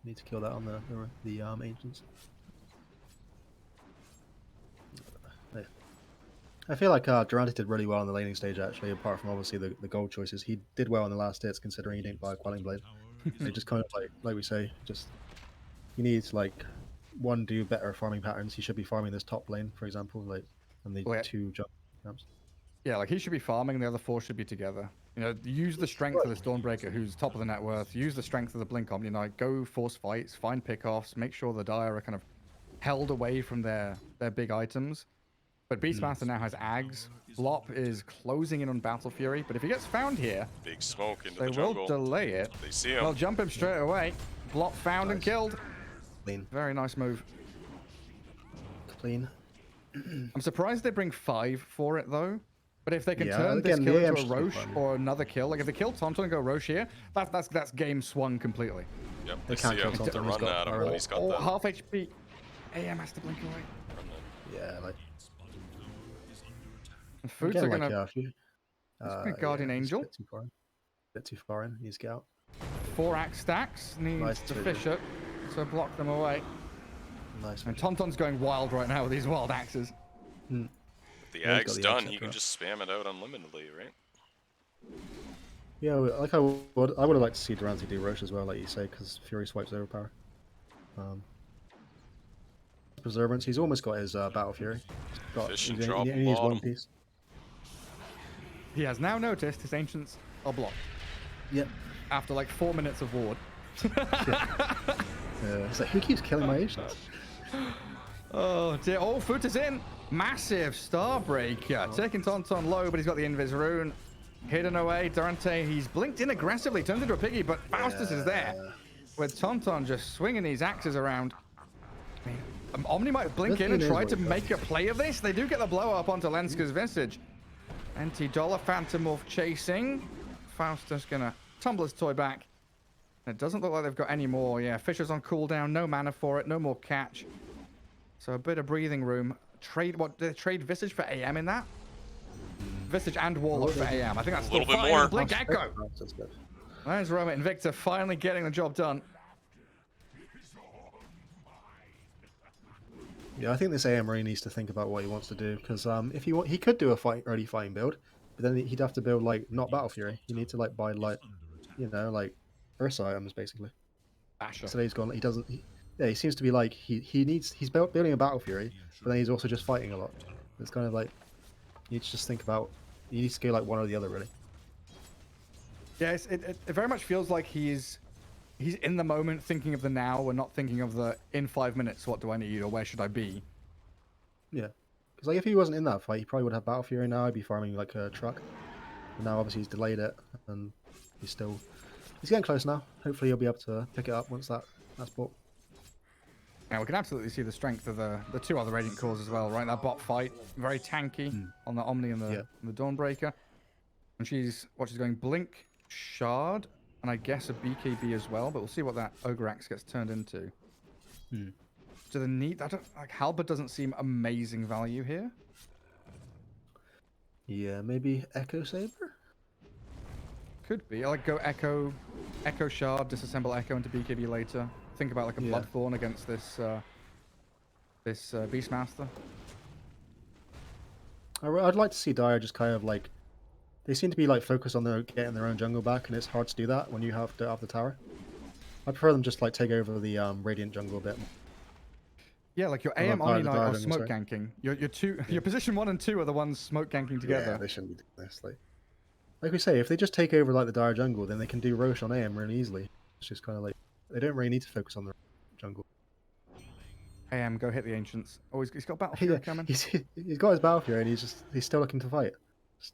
Speaker 2: Need to kill that on the Ancients. Yeah. I feel like Durante did really well on the laning stage, actually, apart from obviously the gold choices. He did well in the last hits, considering he didn't buy a Quelling Blade. They just kind of like we say, just he needs like one do better farming patterns. He should be farming this top lane, for example, like and the two jump camps.
Speaker 3: Yeah, like he should be farming, and the other 4 should be together. You know, use the strength of this Dawnbreaker, who's top of the net worth. Use the strength of the Blink Omni Knight. Go force fights, find pickoffs, make sure the Dire are kind of held away from their big items. But Beastmaster now has Ags. Blop is closing in on Battle Fury, but if he gets found here,
Speaker 1: Big smoke into
Speaker 3: they
Speaker 1: the jungle.
Speaker 3: will delay it.
Speaker 1: They see him.
Speaker 3: They'll jump him straight away. Blop found and killed.
Speaker 2: Clean.
Speaker 3: Very nice move.
Speaker 2: Clean.
Speaker 3: I'm surprised they bring 5 for it though. But if they can
Speaker 2: Yeah,
Speaker 3: turn this
Speaker 2: again,
Speaker 3: kill
Speaker 2: the
Speaker 3: into a
Speaker 2: AM should be
Speaker 3: Roche
Speaker 2: fine.
Speaker 3: or another kill, like if they kill Tauntaun and go Roche here, that's game swung completely.
Speaker 1: Yep,
Speaker 2: They
Speaker 1: they
Speaker 2: can't
Speaker 1: see him.
Speaker 2: kill
Speaker 1: They're
Speaker 2: Tauntaun, he's
Speaker 1: running
Speaker 2: got
Speaker 1: at him.
Speaker 2: Arrow.
Speaker 1: He's got
Speaker 3: Oh,
Speaker 1: that.
Speaker 3: half HP. AM has to blink away.
Speaker 2: Yeah, like
Speaker 3: The Foods
Speaker 2: again,
Speaker 3: are gonna
Speaker 2: like
Speaker 3: Guardian
Speaker 2: he's
Speaker 3: Angel.
Speaker 2: a bit too far in. He needs to get out.
Speaker 3: 4 axe stacks. Needs
Speaker 2: Nice
Speaker 3: the
Speaker 2: trigger.
Speaker 3: Fisher to block them away.
Speaker 2: Nice.
Speaker 3: And Tauntaun's going wild right now with these wild axes.
Speaker 1: The
Speaker 2: Yeah, he's got
Speaker 1: Ag's
Speaker 2: the
Speaker 1: done.
Speaker 2: Ag
Speaker 1: He can
Speaker 2: Scepter.
Speaker 1: just spam it out unlimitedly, right?
Speaker 2: Yeah, like I would have liked to see Durante do Roche as well, like you say, because Fury swipes overpower. Preservance, he's almost got his Battle Fury.
Speaker 1: Fish and
Speaker 2: He
Speaker 1: drop
Speaker 2: needs one
Speaker 1: bottom.
Speaker 2: piece.
Speaker 3: He has now noticed his ancients are blocked
Speaker 2: Yep.
Speaker 3: after like 4 minutes of ward.
Speaker 2: It's like, who keeps killing my agents?
Speaker 3: Oh dear. Oh, Foot is in. Massive Starbreaker. Taking Tauntaun low, but he's got the Invis rune. Hidden away. Durante, he's blinked in aggressively. Turns into a piggy, but Faustus is there. With Tauntaun just swinging these axes around. I mean, Omni might blink in and try to make a play of this. They do get the blow up onto Lenska's Visage. Anti-Dollar Phantomorph chasing. Faustus gonna tumble his toy back. It doesn't look like they've got any more. Yeah, Fisher's on cooldown. No mana for it. No more catch. So a bit of breathing room. Trade what? Did they trade Visage for AM in that? Visage and Warlock for AM. I think that's
Speaker 1: A little
Speaker 3: still
Speaker 1: bit
Speaker 3: fine.
Speaker 1: more.
Speaker 3: Blink Echo.
Speaker 2: That's good.
Speaker 3: There's Roman and Victor finally getting the job done.
Speaker 2: Yeah, I think this AM really needs to think about what he wants to do, because if he could do a early fighting build, but then he'd have to build like not Battle Fury. He need to like buy like, you know, like Ursa items basically.
Speaker 3: Basher.
Speaker 2: So he's gone. He doesn't. Yeah, he seems to be like he's building a Battle Fury, but then he's also just fighting a lot. It's kind of like you need to just think about. You need to go like one or the other really.
Speaker 3: Yes, it very much feels like he's in the moment, thinking of the now, and not thinking of the in 5 minutes. What do I need, or where should I be?
Speaker 2: Yeah, because like if he wasn't in that fight, he probably would have Battle Fury now. He'd be farming like a truck. But now obviously he's delayed it, and he's getting close now. Hopefully he'll be able to pick it up once that's bought.
Speaker 3: Now we can absolutely see the strength of the 2 other Radiant cores as well, right? That bot fight, very tanky on the Omni and the Dawnbreaker. And she's going Blink, Shard, and I guess a BKB as well, but we'll see what that Ogre Axe gets turned into. Do the need, like Halberd doesn't seem amazing value here.
Speaker 2: Yeah, maybe Echo Saber?
Speaker 3: Could be. I like go Echo Shard, disassemble Echo into BKB later. Think about like a Bloodthorn against this Beastmaster.
Speaker 2: I'd like to see Dire just kind of like, they seem to be like focused on getting their own jungle back, and it's hard to do that when you have the tower. I prefer them just like take over the Radiant jungle a bit.
Speaker 3: Yeah, like your
Speaker 2: I
Speaker 3: AM
Speaker 2: love
Speaker 3: Omni
Speaker 2: Dire
Speaker 3: Knight or
Speaker 2: jungle,
Speaker 3: smoke
Speaker 2: sorry.
Speaker 3: ganking. Your position 1 and 2 are the ones smoke ganking together.
Speaker 2: Yeah, they shouldn't be doing this. Like we say, if they just take over like the Dire jungle, then they can do Roche on AM really easily. It's just kind of like they don't really need to focus on the jungle.
Speaker 3: AM, go hit the Ancients. Oh, he's got Battle Fury coming.
Speaker 2: He's got his Battle Fury, and he's still looking to fight. Just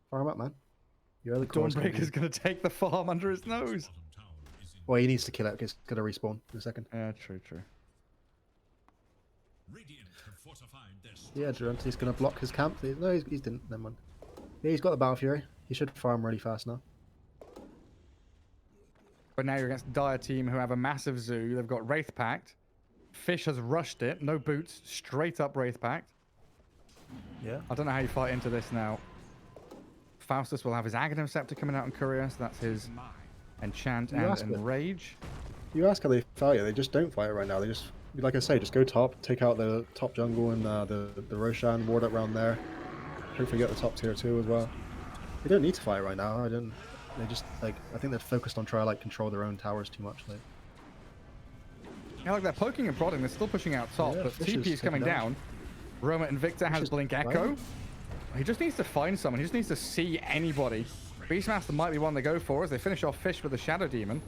Speaker 2: fire him up, man. Your other core is gonna
Speaker 3: Dawnbreaker's going to take the farm under his nose.
Speaker 2: Well, he needs to kill it because it's going to respawn in a second.
Speaker 3: Yeah, true.
Speaker 4: Radiant have fortified their
Speaker 2: Yeah, Durante's going to block his camp. No, he's didn't. Never mind. Yeah, he's got the Battle Fury. He should farm really fast now.
Speaker 3: But now you're against Dire team who have a massive zoo. They've got Wraith Pact. Fish has rushed it. No boots. Straight up Wraith Pact.
Speaker 2: Yeah.
Speaker 3: I don't know how you fight into this now. Faustus will have his Aghanim Scepter coming out in Courier, so that's his Enchant and Enrage.
Speaker 2: You ask how they fight it, they just don't fight it right now. They just, like I say, just go top, take out the top jungle and the Roshan, ward up around there. Hopefully get the top tier 2 as well. They don't need to fight right now. They just, like, I think they're focused on trying to, like, control their own towers too much. Like.
Speaker 3: Yeah, like they're poking and prodding. They're still pushing out top,
Speaker 2: Yeah,
Speaker 3: but
Speaker 2: Fish
Speaker 3: TP is coming down. Roma Invicta has Blink Echo. He just needs to find someone. He just needs to see anybody. Beastmaster might be one they go for as they finish off Fish with the Shadow Demon.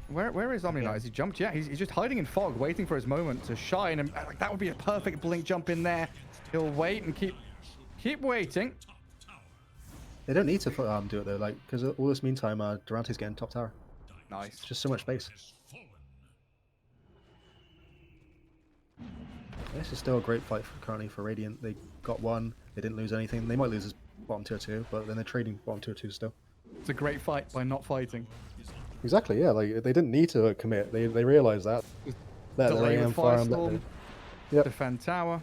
Speaker 3: Where is Omni Knight? Has he jumped? Yeah, he's just hiding in fog, waiting for his moment to shine. And like, that would be a perfect blink jump in there. He'll wait and keep waiting.
Speaker 2: They don't need to do it though, like, because all this meantime, Durante's getting top tower.
Speaker 3: Nice.
Speaker 2: It's just so much space. This is still a great fight currently for Radiant. They got one. They didn't lose anything. They might lose his bottom tier 2, but then they're trading bottom tier 2 still.
Speaker 3: It's a great fight by not fighting.
Speaker 2: Exactly, yeah. Like they didn't need to commit. They realized that. Let their AM farm. Yep.
Speaker 3: Defend tower.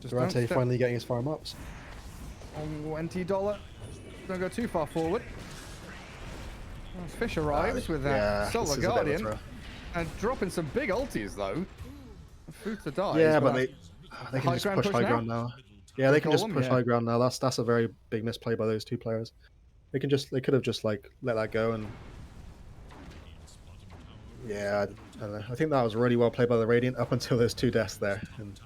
Speaker 2: Durante finally getting his farm ups.
Speaker 3: $20. Don't go too far forward. Fish arrives with that Solar Guardian. And dropping some big ultis though. Futa dies.
Speaker 2: Yeah, but they can just push high ground now. Yeah, they can just push high ground now. That's a very big misplay by those two players. They could have just like let that go and yeah, I don't know. I think that was really well played by the Radiant up until there's 2 deaths there. And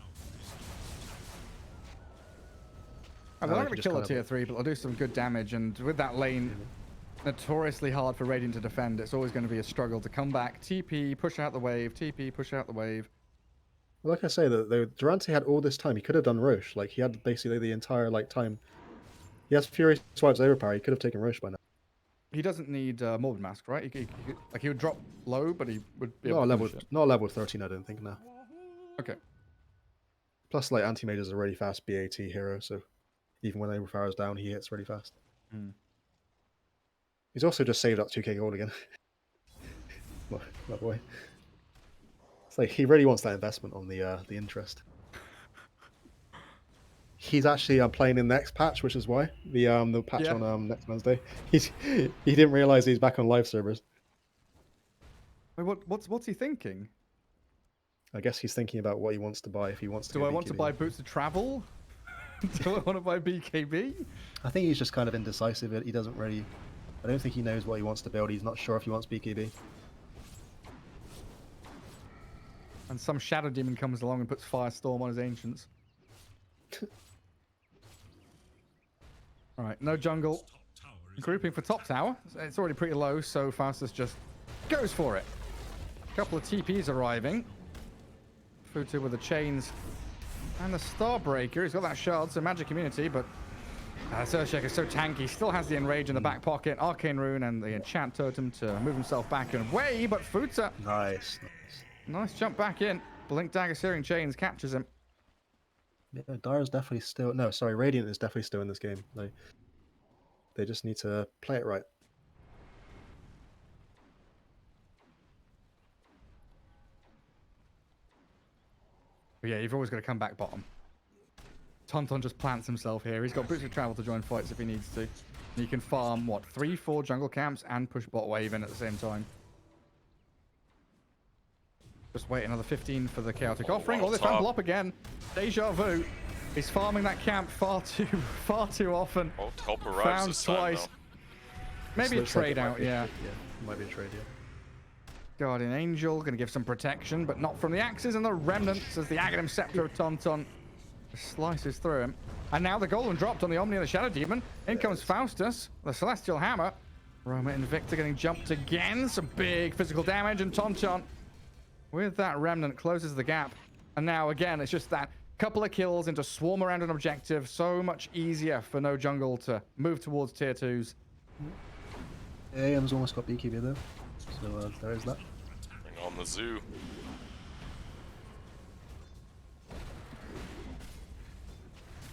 Speaker 3: I'm not going to kill a tier 3, but I'll do some good damage. And with that lane, notoriously hard for Radiant to defend. It's always going to be a struggle to come back. TP, push out the wave. TP, push out the wave.
Speaker 2: Well, like I say, the Durante had all this time. He could have done Roche. Like he had basically the entire time. He has Fury Swipe's overpower. He could have taken Roche by now.
Speaker 3: He doesn't need Morbid Mask, right? He would drop low, but he would be
Speaker 2: able to not level 13, I don't think, no.
Speaker 3: Okay.
Speaker 2: Plus, like, Anti-Mage is a really fast BAT hero, so even when overpower is down, he hits really fast. He's also just saved up 2k gold again. By the way. It's like, he really wants that investment on the interest. He's actually playing in the next patch, which is why the patch on next Wednesday. He didn't realize he's back on live servers.
Speaker 3: Wait, what's he thinking?
Speaker 2: I guess he's thinking about what he wants to buy if he wants to.
Speaker 3: Do I want to buy boots to travel? Do I want to buy BKB?
Speaker 2: I think he's just kind of indecisive. He doesn't really. I don't think he knows what he wants to build. He's not sure if he wants BKB.
Speaker 3: And some Shadow Demon comes along and puts Firestorm on his Ancients. Alright, no jungle. Grouping for top tower. It's already pretty low, so Faustus just goes for it. A couple of TPs arriving. Futu with the chains and the Starbreaker. He's got that shard, so magic immunity, but Surshek is so tanky. Still has the Enrage in the back pocket, Arcane Rune, and the Enchant Totem to move himself back and away, but Futa. Nice jump back in. Blink Dagger Searing Chains captures him.
Speaker 2: Yeah, Dire's definitely still... No, sorry, Radiant is definitely still in this game. They just need to play it right.
Speaker 3: But yeah, you've always got to come back bottom. Tonton just plants himself here. He's got boots of travel to join fights if he needs to. And he can farm, what, 3-4 jungle camps and push bot wave in at the same time. Just wait another 15 for the Chaotic Offering. Oh, this time Blop again. Deja vu. He's farming that camp far too often.
Speaker 1: Oh, help arrives this time,
Speaker 3: twice. Maybe a trade out, yeah.
Speaker 2: Might be a trade, yeah.
Speaker 3: Guardian Angel, going to give some protection, but not from the axes and the remnants as the Aghanim Scepter of Tonton slices through him. And now the golden dropped on the Omni and the Shadow Demon. In comes Faustus, the Celestial Hammer. Roma Invicta getting jumped again. Some big physical damage, and Tonton with that remnant closes the gap. And now again, it's just that couple of kills into swarm around an objective. So much easier for no jungle to move towards tier 2s.
Speaker 2: AM's almost got BKB though. So there is that.
Speaker 1: Bring on the zoo.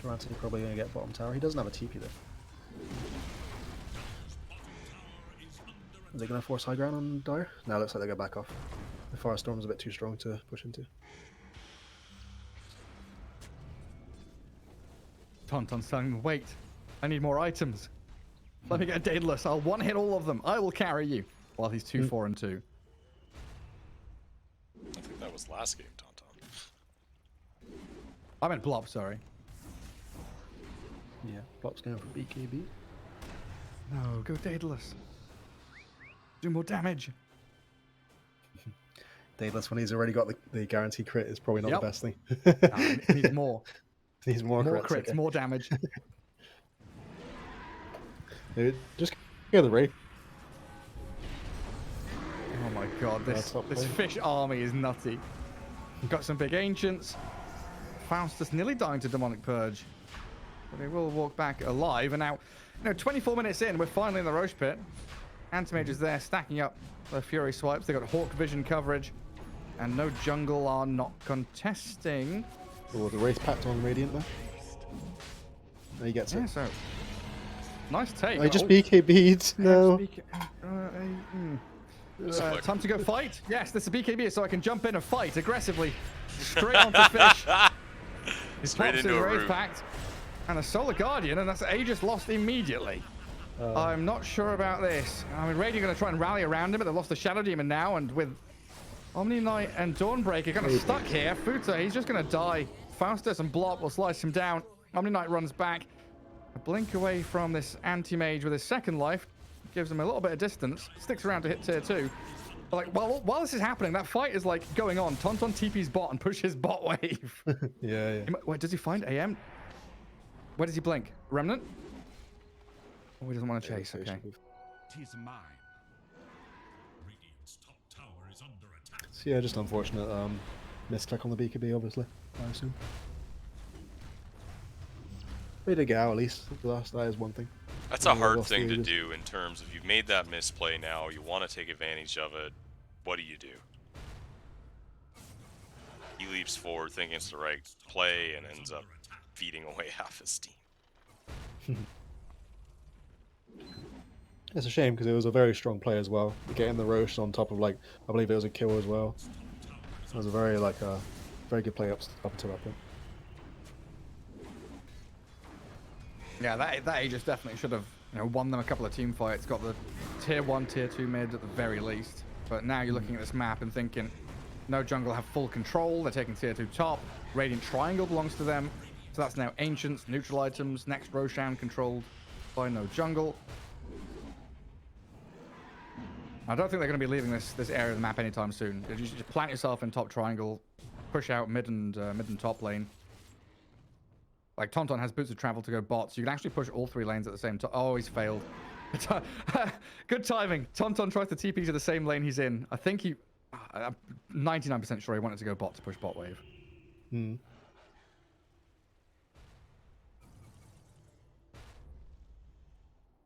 Speaker 2: Necromancer probably going to get bottom tower. He doesn't have a TP though. Are they going to force high ground on Dire? No, it looks like they go back off. The Firestorm's a bit too strong to push into.
Speaker 3: Tauntaun's telling them, wait, I need more items. Let me get Daedalus. I'll one-hit all of them. I will carry you. While he's 2, 4, and 2.
Speaker 1: I think that was last game, Tauntaun.
Speaker 3: I meant Blob, sorry.
Speaker 2: Yeah, Blop's going for BKB.
Speaker 3: No, go Daedalus. Do more damage.
Speaker 2: Daedalus, when he's already got the guarantee crit, is probably not the best thing.
Speaker 3: Nah, needs more.
Speaker 2: Needs more crits.
Speaker 3: More crits,
Speaker 2: okay.
Speaker 3: more damage.
Speaker 2: Dude, just get the Wraith.
Speaker 3: Oh my god, this fish army is nutty. Got some big ancients. Faustus nearly dying to Demonic Purge. But he will walk back alive. And now, 24 minutes in, we're finally in the Roche Pit. Antimage is there, stacking up the Fury swipes. They got Hawk Vision coverage. And no jungle are not contesting.
Speaker 2: Oh, the Wraith packed on Radiant there. He gets it.
Speaker 3: So nice take.
Speaker 2: Oh, he just BKB'd. No.
Speaker 3: Time to go fight. Yes, this is BKB, so I can jump in and fight aggressively. Straight onto fish. He's
Speaker 1: Straight
Speaker 3: pops
Speaker 1: into
Speaker 3: in
Speaker 1: a
Speaker 3: Wraith
Speaker 1: room.
Speaker 3: Pact. And a Solar Guardian, and that's Aegis lost immediately. I'm not sure about this. I mean, Radiant going to try and rally around him, but they've lost the Shadow Demon now, and with Omni Knight and Dawnbreaker kind of stuck here. Futa, he's just going to die. Faustus and Blob will slice him down. Omni Knight runs back. A blink away from this anti-mage with his second life. Gives him a little bit of distance. Sticks around to hit tier 2. But like, while this is happening, that fight is like going on. Tauntaun TP's bot and pushes bot wave.
Speaker 2: Yeah.
Speaker 3: Wait, does he find AM? Where does he blink? Remnant? Oh, he doesn't want to chase. Okay.
Speaker 4: Tis mine. Radiant's top tower is under attack.
Speaker 2: So yeah, just unfortunate misclick on the BKB, obviously, I assume. We did get out at least. That is one thing.
Speaker 1: That's a hard thing to do in terms of you've made that misplay now, you want to take advantage of it. What do you do? He leaps forward thinking it's the right play and ends up feeding away half his team.
Speaker 2: It's a shame because it was a very strong play as well. Getting the Roche on top of I believe it was a kill as well. It was a very very good play up until that point.
Speaker 3: Yeah, that Aegis definitely should have won them a couple of team fights. Got the tier 1, tier 2 mid at the very least. But now you're looking at this map and thinking, no jungle have full control. They're taking tier 2 top. Radiant Triangle belongs to them. So that's now Ancients, neutral items. Next Roshan controlled by no jungle. I don't think they're going to be leaving this area of the map anytime soon. You just plant yourself in top triangle, push out mid and top lane. Like Tauntaun has boots of travel to go bot, so you can actually push all 3 lanes at the same time. Oh, he's failed. Good timing. Tauntaun tries to TP to the same lane he's in. I think I'm 99% sure he wanted to go bot to push bot wave.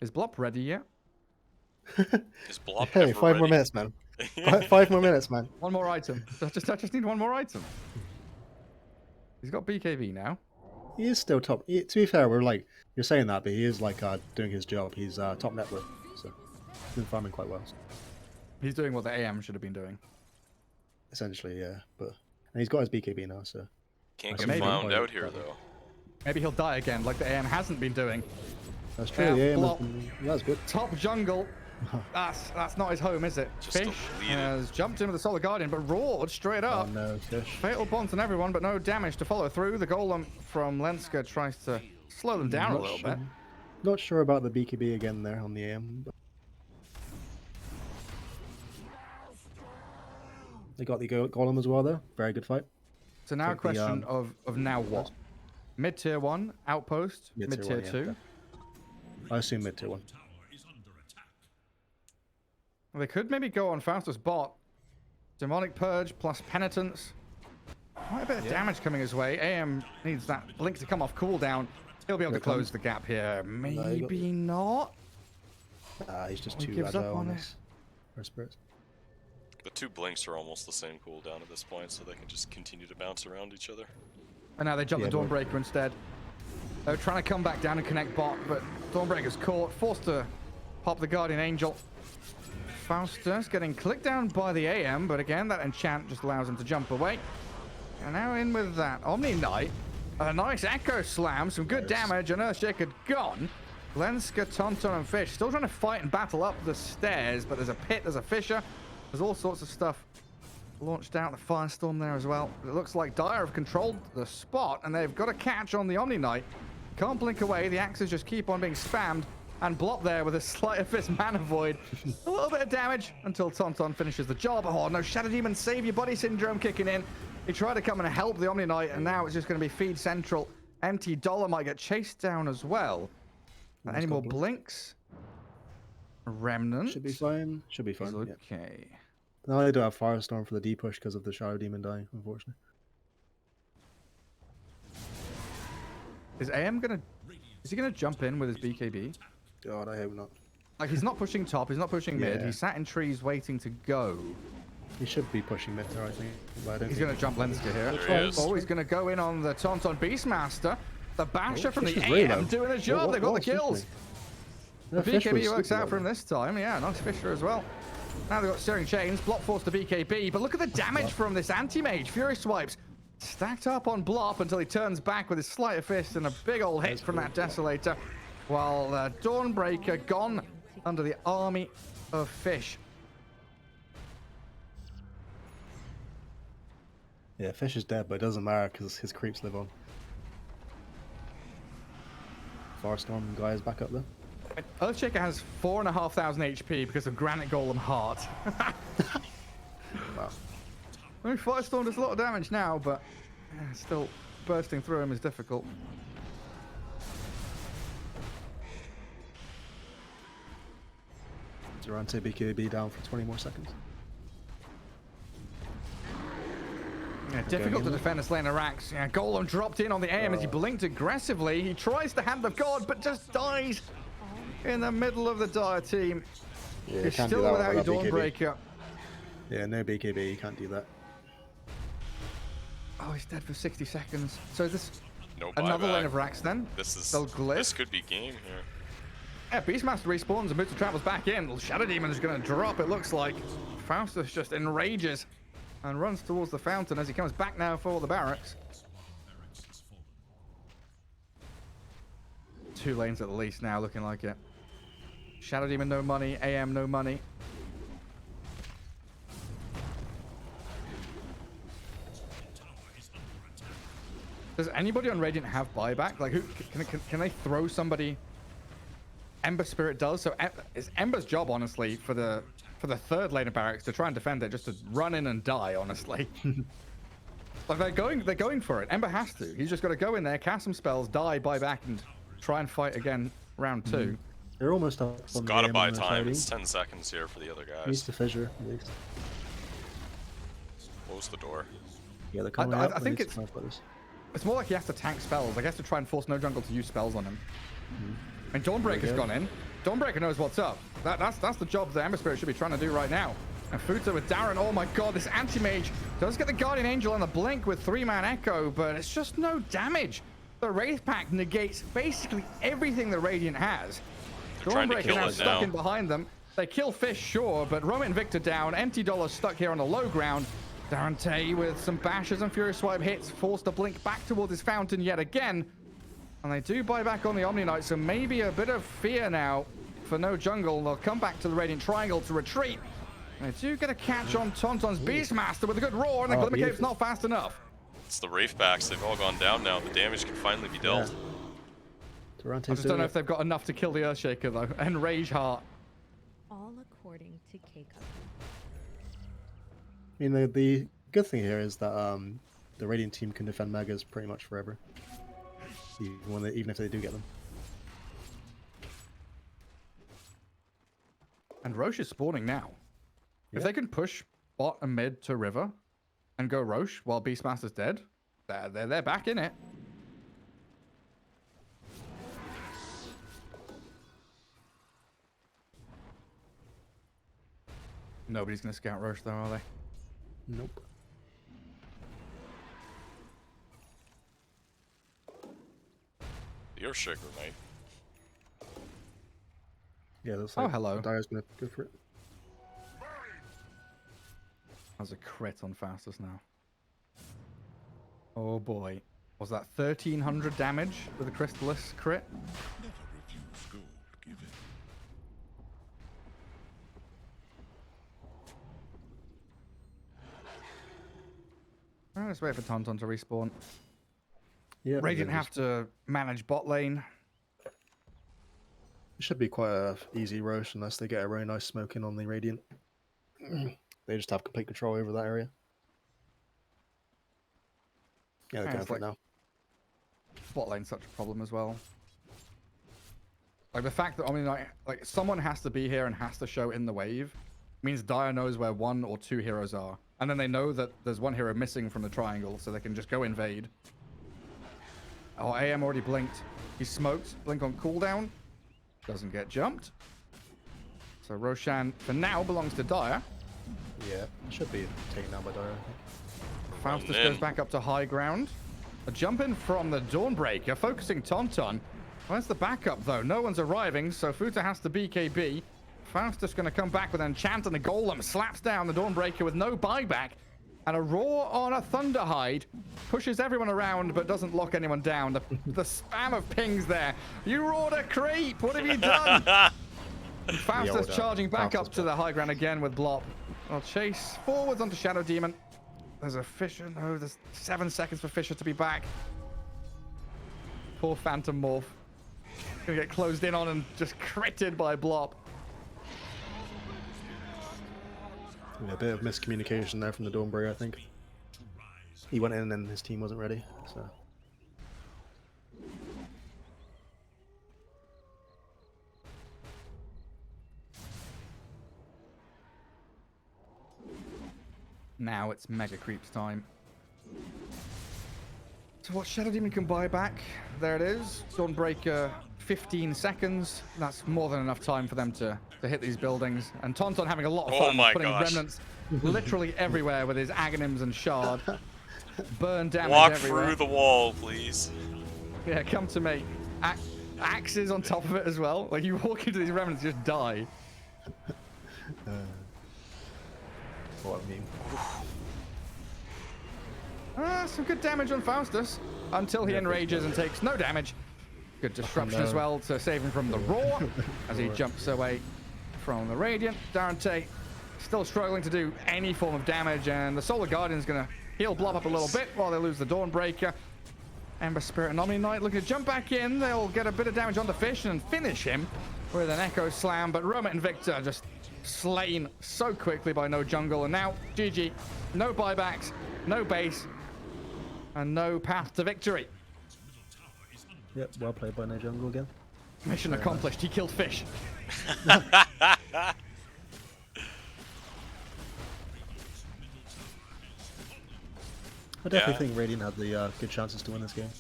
Speaker 3: Is Blop ready yet?
Speaker 1: Is Blob
Speaker 2: Hey,
Speaker 1: ever
Speaker 2: 5 more
Speaker 1: ready?
Speaker 2: minutes, man. 5 more minutes, man.
Speaker 3: One more item. I just need one more item. He's got BKB now.
Speaker 2: He is still top. To be fair, you're saying that, but he is doing his job. He's top network, so he's been farming quite well. So.
Speaker 3: He's doing what the AM should have been doing.
Speaker 2: Essentially, yeah. And he's got his BKB now, so
Speaker 1: Can't get
Speaker 3: Maybe.
Speaker 1: found out here though.
Speaker 3: Maybe he'll die again, like the AM hasn't been doing.
Speaker 2: that's true. Yeah,
Speaker 3: Blop.
Speaker 2: that's good.
Speaker 3: Top jungle. That's not his home, is it?
Speaker 1: Just
Speaker 3: Fish
Speaker 1: deleted.
Speaker 3: has jumped in with the Solar Guardian, but roared straight up.
Speaker 2: Oh no, Fish.
Speaker 3: Fatal bonds on everyone, but no damage to follow through. The golem from Lenska tries to slow them down a little bit.
Speaker 2: Not sure about the BKB again there on the AM. But... They got the golem as well, though. Very good fight.
Speaker 3: So now a
Speaker 2: Take the,
Speaker 3: question of now what? Mid tier 1, outpost, mid tier 2.
Speaker 2: Yeah. I assume mid tier 1.
Speaker 4: Tower is under attack.
Speaker 3: They could maybe go on Faustus bot. Demonic Purge plus Penitence. Quite a bit of damage coming his way. AM needs that blink to come off cooldown. He'll be able to close the gap here. Maybe not.
Speaker 2: He's just
Speaker 3: He
Speaker 2: too
Speaker 3: gives up
Speaker 2: agile
Speaker 3: on
Speaker 2: on
Speaker 3: it.
Speaker 2: this. Spirits.
Speaker 1: The 2 blinks are almost the same cooldown at this point, so they can just continue to bounce around each other.
Speaker 3: And now they jump
Speaker 2: Yeah,
Speaker 3: the Dawnbreaker instead. They're trying to come back down and connect bot, but Dawnbreaker's caught, forced to pop the Guardian Angel. Faustus getting clicked down by the AM, but again, that enchant just allows him to jump away. And now in with that Omni Knight. A nice Echo Slam, some good damage, and Earthshaker gone. Lenska, Tonton, and Fish still trying to fight and battle up the stairs, but there's a pit, there's a fissure, there's all sorts of stuff launched out. The Firestorm there as well. It looks like Dire have controlled the spot, and they've got a catch on the Omni Knight. Can't blink away. The axes just keep on being spammed and blocked there with a Sleight of Fist Mana Void. A little bit of damage until Tonton finishes the job. Oh no, Shadow Demon Save Your Body Syndrome kicking in. He tried to come and help the Omni Knight, and now it's just going to be feed central. Empty Dollar might get chased down as well. Any more blinks? Remnant.
Speaker 2: Should be fine. Should be fine.
Speaker 3: Okay.
Speaker 2: Yeah. Now they do have Firestorm for the D push because of the Shadow Demon dying, unfortunately.
Speaker 3: Is AM gonna? Is he gonna jump in with his BKB?
Speaker 2: God, I hope not.
Speaker 3: Like, he's not pushing top, he's not pushing mid.
Speaker 2: Yeah.
Speaker 3: He's sat in trees waiting to go.
Speaker 2: He should be pushing mid there, I think. But I don't
Speaker 3: He's
Speaker 2: think
Speaker 3: gonna jump Lenska here.
Speaker 1: There he is.
Speaker 3: Oh, he's gonna go in on the Tauntaun Beastmaster. The Basher from the
Speaker 2: Fish is really
Speaker 3: AM
Speaker 2: low.
Speaker 3: doing a job. They've got the kills. The
Speaker 2: Fish
Speaker 3: BKB
Speaker 2: was
Speaker 3: works
Speaker 2: super
Speaker 3: out for him
Speaker 2: low.
Speaker 3: this time. Yeah, nice Fisher as well. Now they've got Searing Chains, Block Force to BKB, but look at the damage from this Anti-Mage. Fury Swipes stacked up on Blop until he turns back with his Sleight of Fist and a big old hit from that Desolator, while Dawnbreaker gone under the army of Fish.
Speaker 2: Yeah, Fish is dead, but it doesn't matter because his creeps live on. Firestorm guy is back up there.
Speaker 3: Earthshaker has 4,500 HP because of Granite Golem Heart.
Speaker 2: Wow.
Speaker 3: I mean, Firestorm does a lot of damage now, but still bursting through him is difficult.
Speaker 2: Durante BKB down for 20 more seconds.
Speaker 3: Yeah, difficult to defend this lane of Rax. Yeah, Golem dropped in on the AM as he blinked aggressively. He tries the Hand of God, but just dies in the middle of the Dire team.
Speaker 2: Yeah,
Speaker 3: You're
Speaker 2: can't do
Speaker 3: still
Speaker 2: that
Speaker 3: without your
Speaker 2: BKB.
Speaker 3: Dawnbreaker.
Speaker 2: Yeah, no BKB, you can't do that.
Speaker 3: Oh, he's dead for 60 seconds. So this
Speaker 1: No
Speaker 3: another
Speaker 1: buyback.
Speaker 3: lane of Rax then.
Speaker 1: This is
Speaker 3: They'll glyph.
Speaker 1: this could be game here.
Speaker 3: Yeah, Beastmaster respawns and moves the travels back in. Shadow Demon is going to drop, it looks like. Faustus just enrages and runs towards the fountain as he comes back now for the barracks. 2 lanes at the least now, looking like it. Shadow Demon no money, AM no money. Does anybody on Radiant have buyback? Like, who can they throw somebody? Ember Spirit does. So it's Ember's job, honestly, for the third lane of barracks to try and defend it, just to run in and die, honestly. Like, they're going for it. Ember has to. He's just got to go in there, cast some spells, die, buy back, and try and fight again round 2.
Speaker 2: They're almost up.
Speaker 1: It's
Speaker 2: on the
Speaker 1: gotta
Speaker 2: aim
Speaker 1: buy
Speaker 2: on the
Speaker 1: time.
Speaker 2: side
Speaker 1: It's
Speaker 2: E.
Speaker 1: 10 seconds here for the other
Speaker 2: Needs
Speaker 1: guys.
Speaker 2: to fissure at least.
Speaker 1: Close the door.
Speaker 2: Yeah, they're coming
Speaker 3: I
Speaker 2: up.
Speaker 3: think
Speaker 2: they need
Speaker 3: it's-
Speaker 2: to fight this.
Speaker 3: It's more like he has to tank spells. Like, he has to try and force no jungle to use spells on him. And Dawnbreaker's gone in. Dawnbreaker knows what's up. That's the job that Ember Spirit should be trying to do right now. And Futa with Darren. Oh my god, this Anti-Mage does get the Guardian Angel on the blink with 3-man Echo, but it's just no damage. The Wraith Pack negates basically everything the Radiant has.
Speaker 1: They're trying to
Speaker 3: Dawnbreaker
Speaker 1: kill
Speaker 3: now
Speaker 1: it
Speaker 3: stuck
Speaker 1: now.
Speaker 3: in behind them. They kill Fish, sure, but Roman and Victor down. Empty Dollar stuck here on the low ground. Darante with some bashes and Fury Swipe hits, forced to blink back towards his fountain yet again. And they do buy back on the Omni Knight, so maybe a bit of fear now for no jungle. They'll come back to the Radiant Triangle to retreat. They do get a catch on Tauntaun's Beastmaster with a good roar, and the
Speaker 2: Oh,
Speaker 3: Glimmer Cave's
Speaker 2: beautiful.
Speaker 3: not fast enough.
Speaker 1: It's the Wraith backs. They've all gone down now. The damage can finally be dealt.
Speaker 2: Yeah. Durante's
Speaker 3: I just don't know if they've got enough to kill the Earthshaker, though, and Rage Heart.
Speaker 5: All according to K-Cup.
Speaker 2: I mean, the good thing here is that the Radiant team can defend Megas pretty much forever. Even if they do get them.
Speaker 3: And Roche is spawning now.
Speaker 2: Yeah.
Speaker 3: If they can push bot and mid to river and go Roche while Beastmaster's dead, they're back in it. Nobody's going to scout Roche though, are they?
Speaker 2: Nope.
Speaker 1: Earthshaker Knight.
Speaker 2: Yeah, looks
Speaker 3: Oh,
Speaker 2: like
Speaker 3: hello.
Speaker 2: Dire's gonna go for it.
Speaker 3: That's a crit on fastest now. Oh boy. Was that 1300 damage with a Crystallis crit?
Speaker 4: Never refuse gold given.
Speaker 3: Alright, let's wait for Tauntaun to respawn.
Speaker 2: Yeah,
Speaker 3: Radiant have to manage bot lane.
Speaker 2: It should be quite a easy roast unless they get a very nice smoke in on the Radiant. They just have complete control over that area. Yeah, they're
Speaker 3: Yeah,
Speaker 2: going
Speaker 3: it's
Speaker 2: for it
Speaker 3: like-
Speaker 2: now.
Speaker 3: Bot lane's such a problem as well. Like the fact that, I mean, like someone has to be here and has to show in the wave means Dire knows where 1 or 2 heroes are. And then they know that there's 1 hero missing from the triangle, so they can just go invade. Oh, AM already blinked. He smoked. Blink on cooldown. Doesn't get jumped. So Roshan, for now, belongs to Dire.
Speaker 2: Yeah, it should be taken down by Dire, I think.
Speaker 3: Faustus
Speaker 1: in.
Speaker 3: goes back up to high ground. A jump in from the Dawnbreaker, focusing Tauntaun. Where's the backup, though? No one's arriving, so Futa has to BKB. Faustus going to come back with an enchant and a golem. Slaps down the Dawnbreaker with no buyback. And a roar on a Thunderhide. Pushes everyone around, but doesn't lock anyone down. The spam of pings there. You roared a creep! What have you done? And Faustus charging back up to the high ground again with Blop. I'll chase forwards onto Shadow Demon. There's a Fisher. No, there's 7 seconds for Fisher to be back. Poor Phantom Morph. Gonna get closed in on and just critted by Blop.
Speaker 2: Yeah, a bit of miscommunication there from the Dawnbreaker, I think. He went in and his team wasn't ready, so...
Speaker 3: Now it's Mega Creeps time. So what Shadow Demon can buy back, there it is. Dawnbreaker, 15 seconds. That's more than enough time for them to hit these buildings. And Tauntaun having a lot of fun putting remnants literally everywhere with his Aghanims and Shard. Burn damage
Speaker 1: Walk
Speaker 3: everywhere.
Speaker 1: through the wall, please.
Speaker 3: Yeah, come to me. Axes on top of it as well. Like you walk into these remnants, you just die.
Speaker 2: What I mean.
Speaker 3: Some good damage on Faustus until he enrages and takes no damage. Good disruption as well to save him from the roar as he jumps away from the Radiant. Darante still struggling to do any form of damage, and the Solar Guardian is going to heal Blob up a little bit while they lose the Dawnbreaker. Ember Spirit and Omni Knight looking to jump back in. They'll get a bit of damage onto Fish and finish him with an Echo Slam, but Roma and Victor just slain so quickly by no jungle, and now GG. No buybacks, no base, and no path to victory.
Speaker 2: Yep, well played by No Jungle again.
Speaker 3: Mission accomplished. He killed Fish.
Speaker 2: I definitely think Radiant had the good chances to win this game.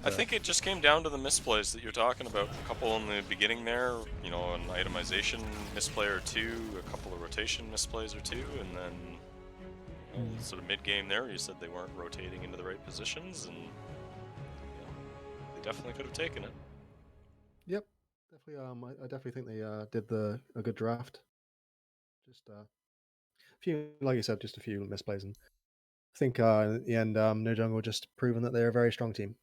Speaker 1: I think it just came down to the misplays that you're talking about. A couple in the beginning there, you know, an itemization misplay or two, a couple of rotation misplays or two, and then you know, sort of mid-game there, you said they weren't rotating into the right positions, and you know, they definitely could have taken it.
Speaker 2: Yep, definitely. I definitely think they did a good draft. Just a few, like you said, just a few misplays, and I think in the end, No Jungle just proven that they're a very strong team.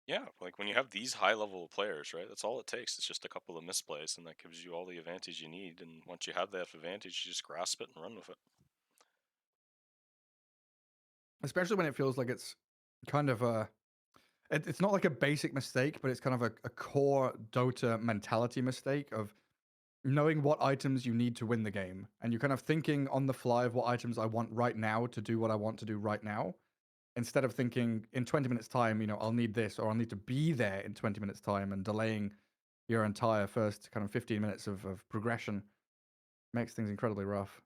Speaker 1: Yeah, like when you have these high-level players, right? That's all it takes. It's just a couple of misplays, and that gives you all the advantage you need. And once you have that advantage, you just grasp it and run with it.
Speaker 3: Especially when it feels like it's kind of a... It's not like a basic mistake, but it's kind of a core Dota mentality mistake of knowing what items you need to win the game. And you're kind of thinking on the fly of what items I want right now to do what I want to do right now. Instead of thinking in 20 minutes time, you know, I'll need this or I'll need to be there in 20 minutes time, and delaying your entire first kind of 15 minutes of progression makes things incredibly rough.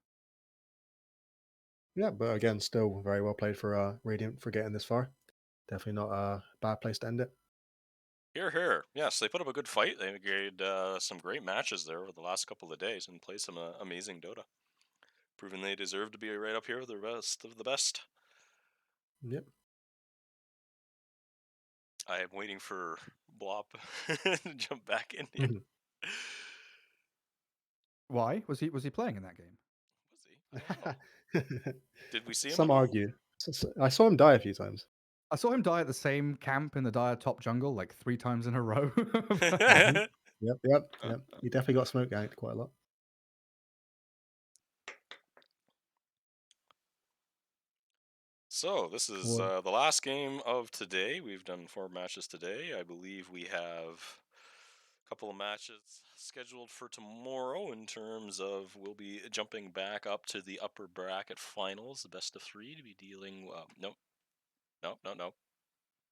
Speaker 2: Yeah, but again, still very well played for Radiant for getting this far. Definitely not a bad place to end it.
Speaker 1: Here, here. Yes, they put up a good fight. They made some great matches there over the last couple of days and played some amazing Dota. Proving they deserve to be right up here with the best of the best.
Speaker 2: Yep.
Speaker 1: I am waiting for Blop to jump back in here.
Speaker 2: Mhm.
Speaker 3: Why was he playing in that game?
Speaker 1: Was he? I don't know. Did we see him
Speaker 2: Some
Speaker 1: at all?
Speaker 2: argue. I saw him die a few times.
Speaker 3: I saw him die at the same camp in the dire top jungle like 3 times in a row.
Speaker 2: Mhm. Yep. He definitely got smoke ganked quite a lot.
Speaker 1: So this is
Speaker 2: Well,
Speaker 1: the last game of today. We've done 4 matches today. I believe we have a couple of matches scheduled for tomorrow in terms of we'll be jumping back up to the upper bracket finals, the best of 3 to be dealing. Nope.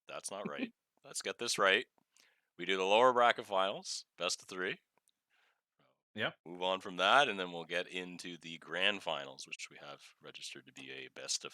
Speaker 1: That's not right. Let's get this right. We do the lower bracket finals, best of 3.
Speaker 6: Yep.
Speaker 1: Move on from that, and then we'll get into the grand finals, which we have registered to be a best of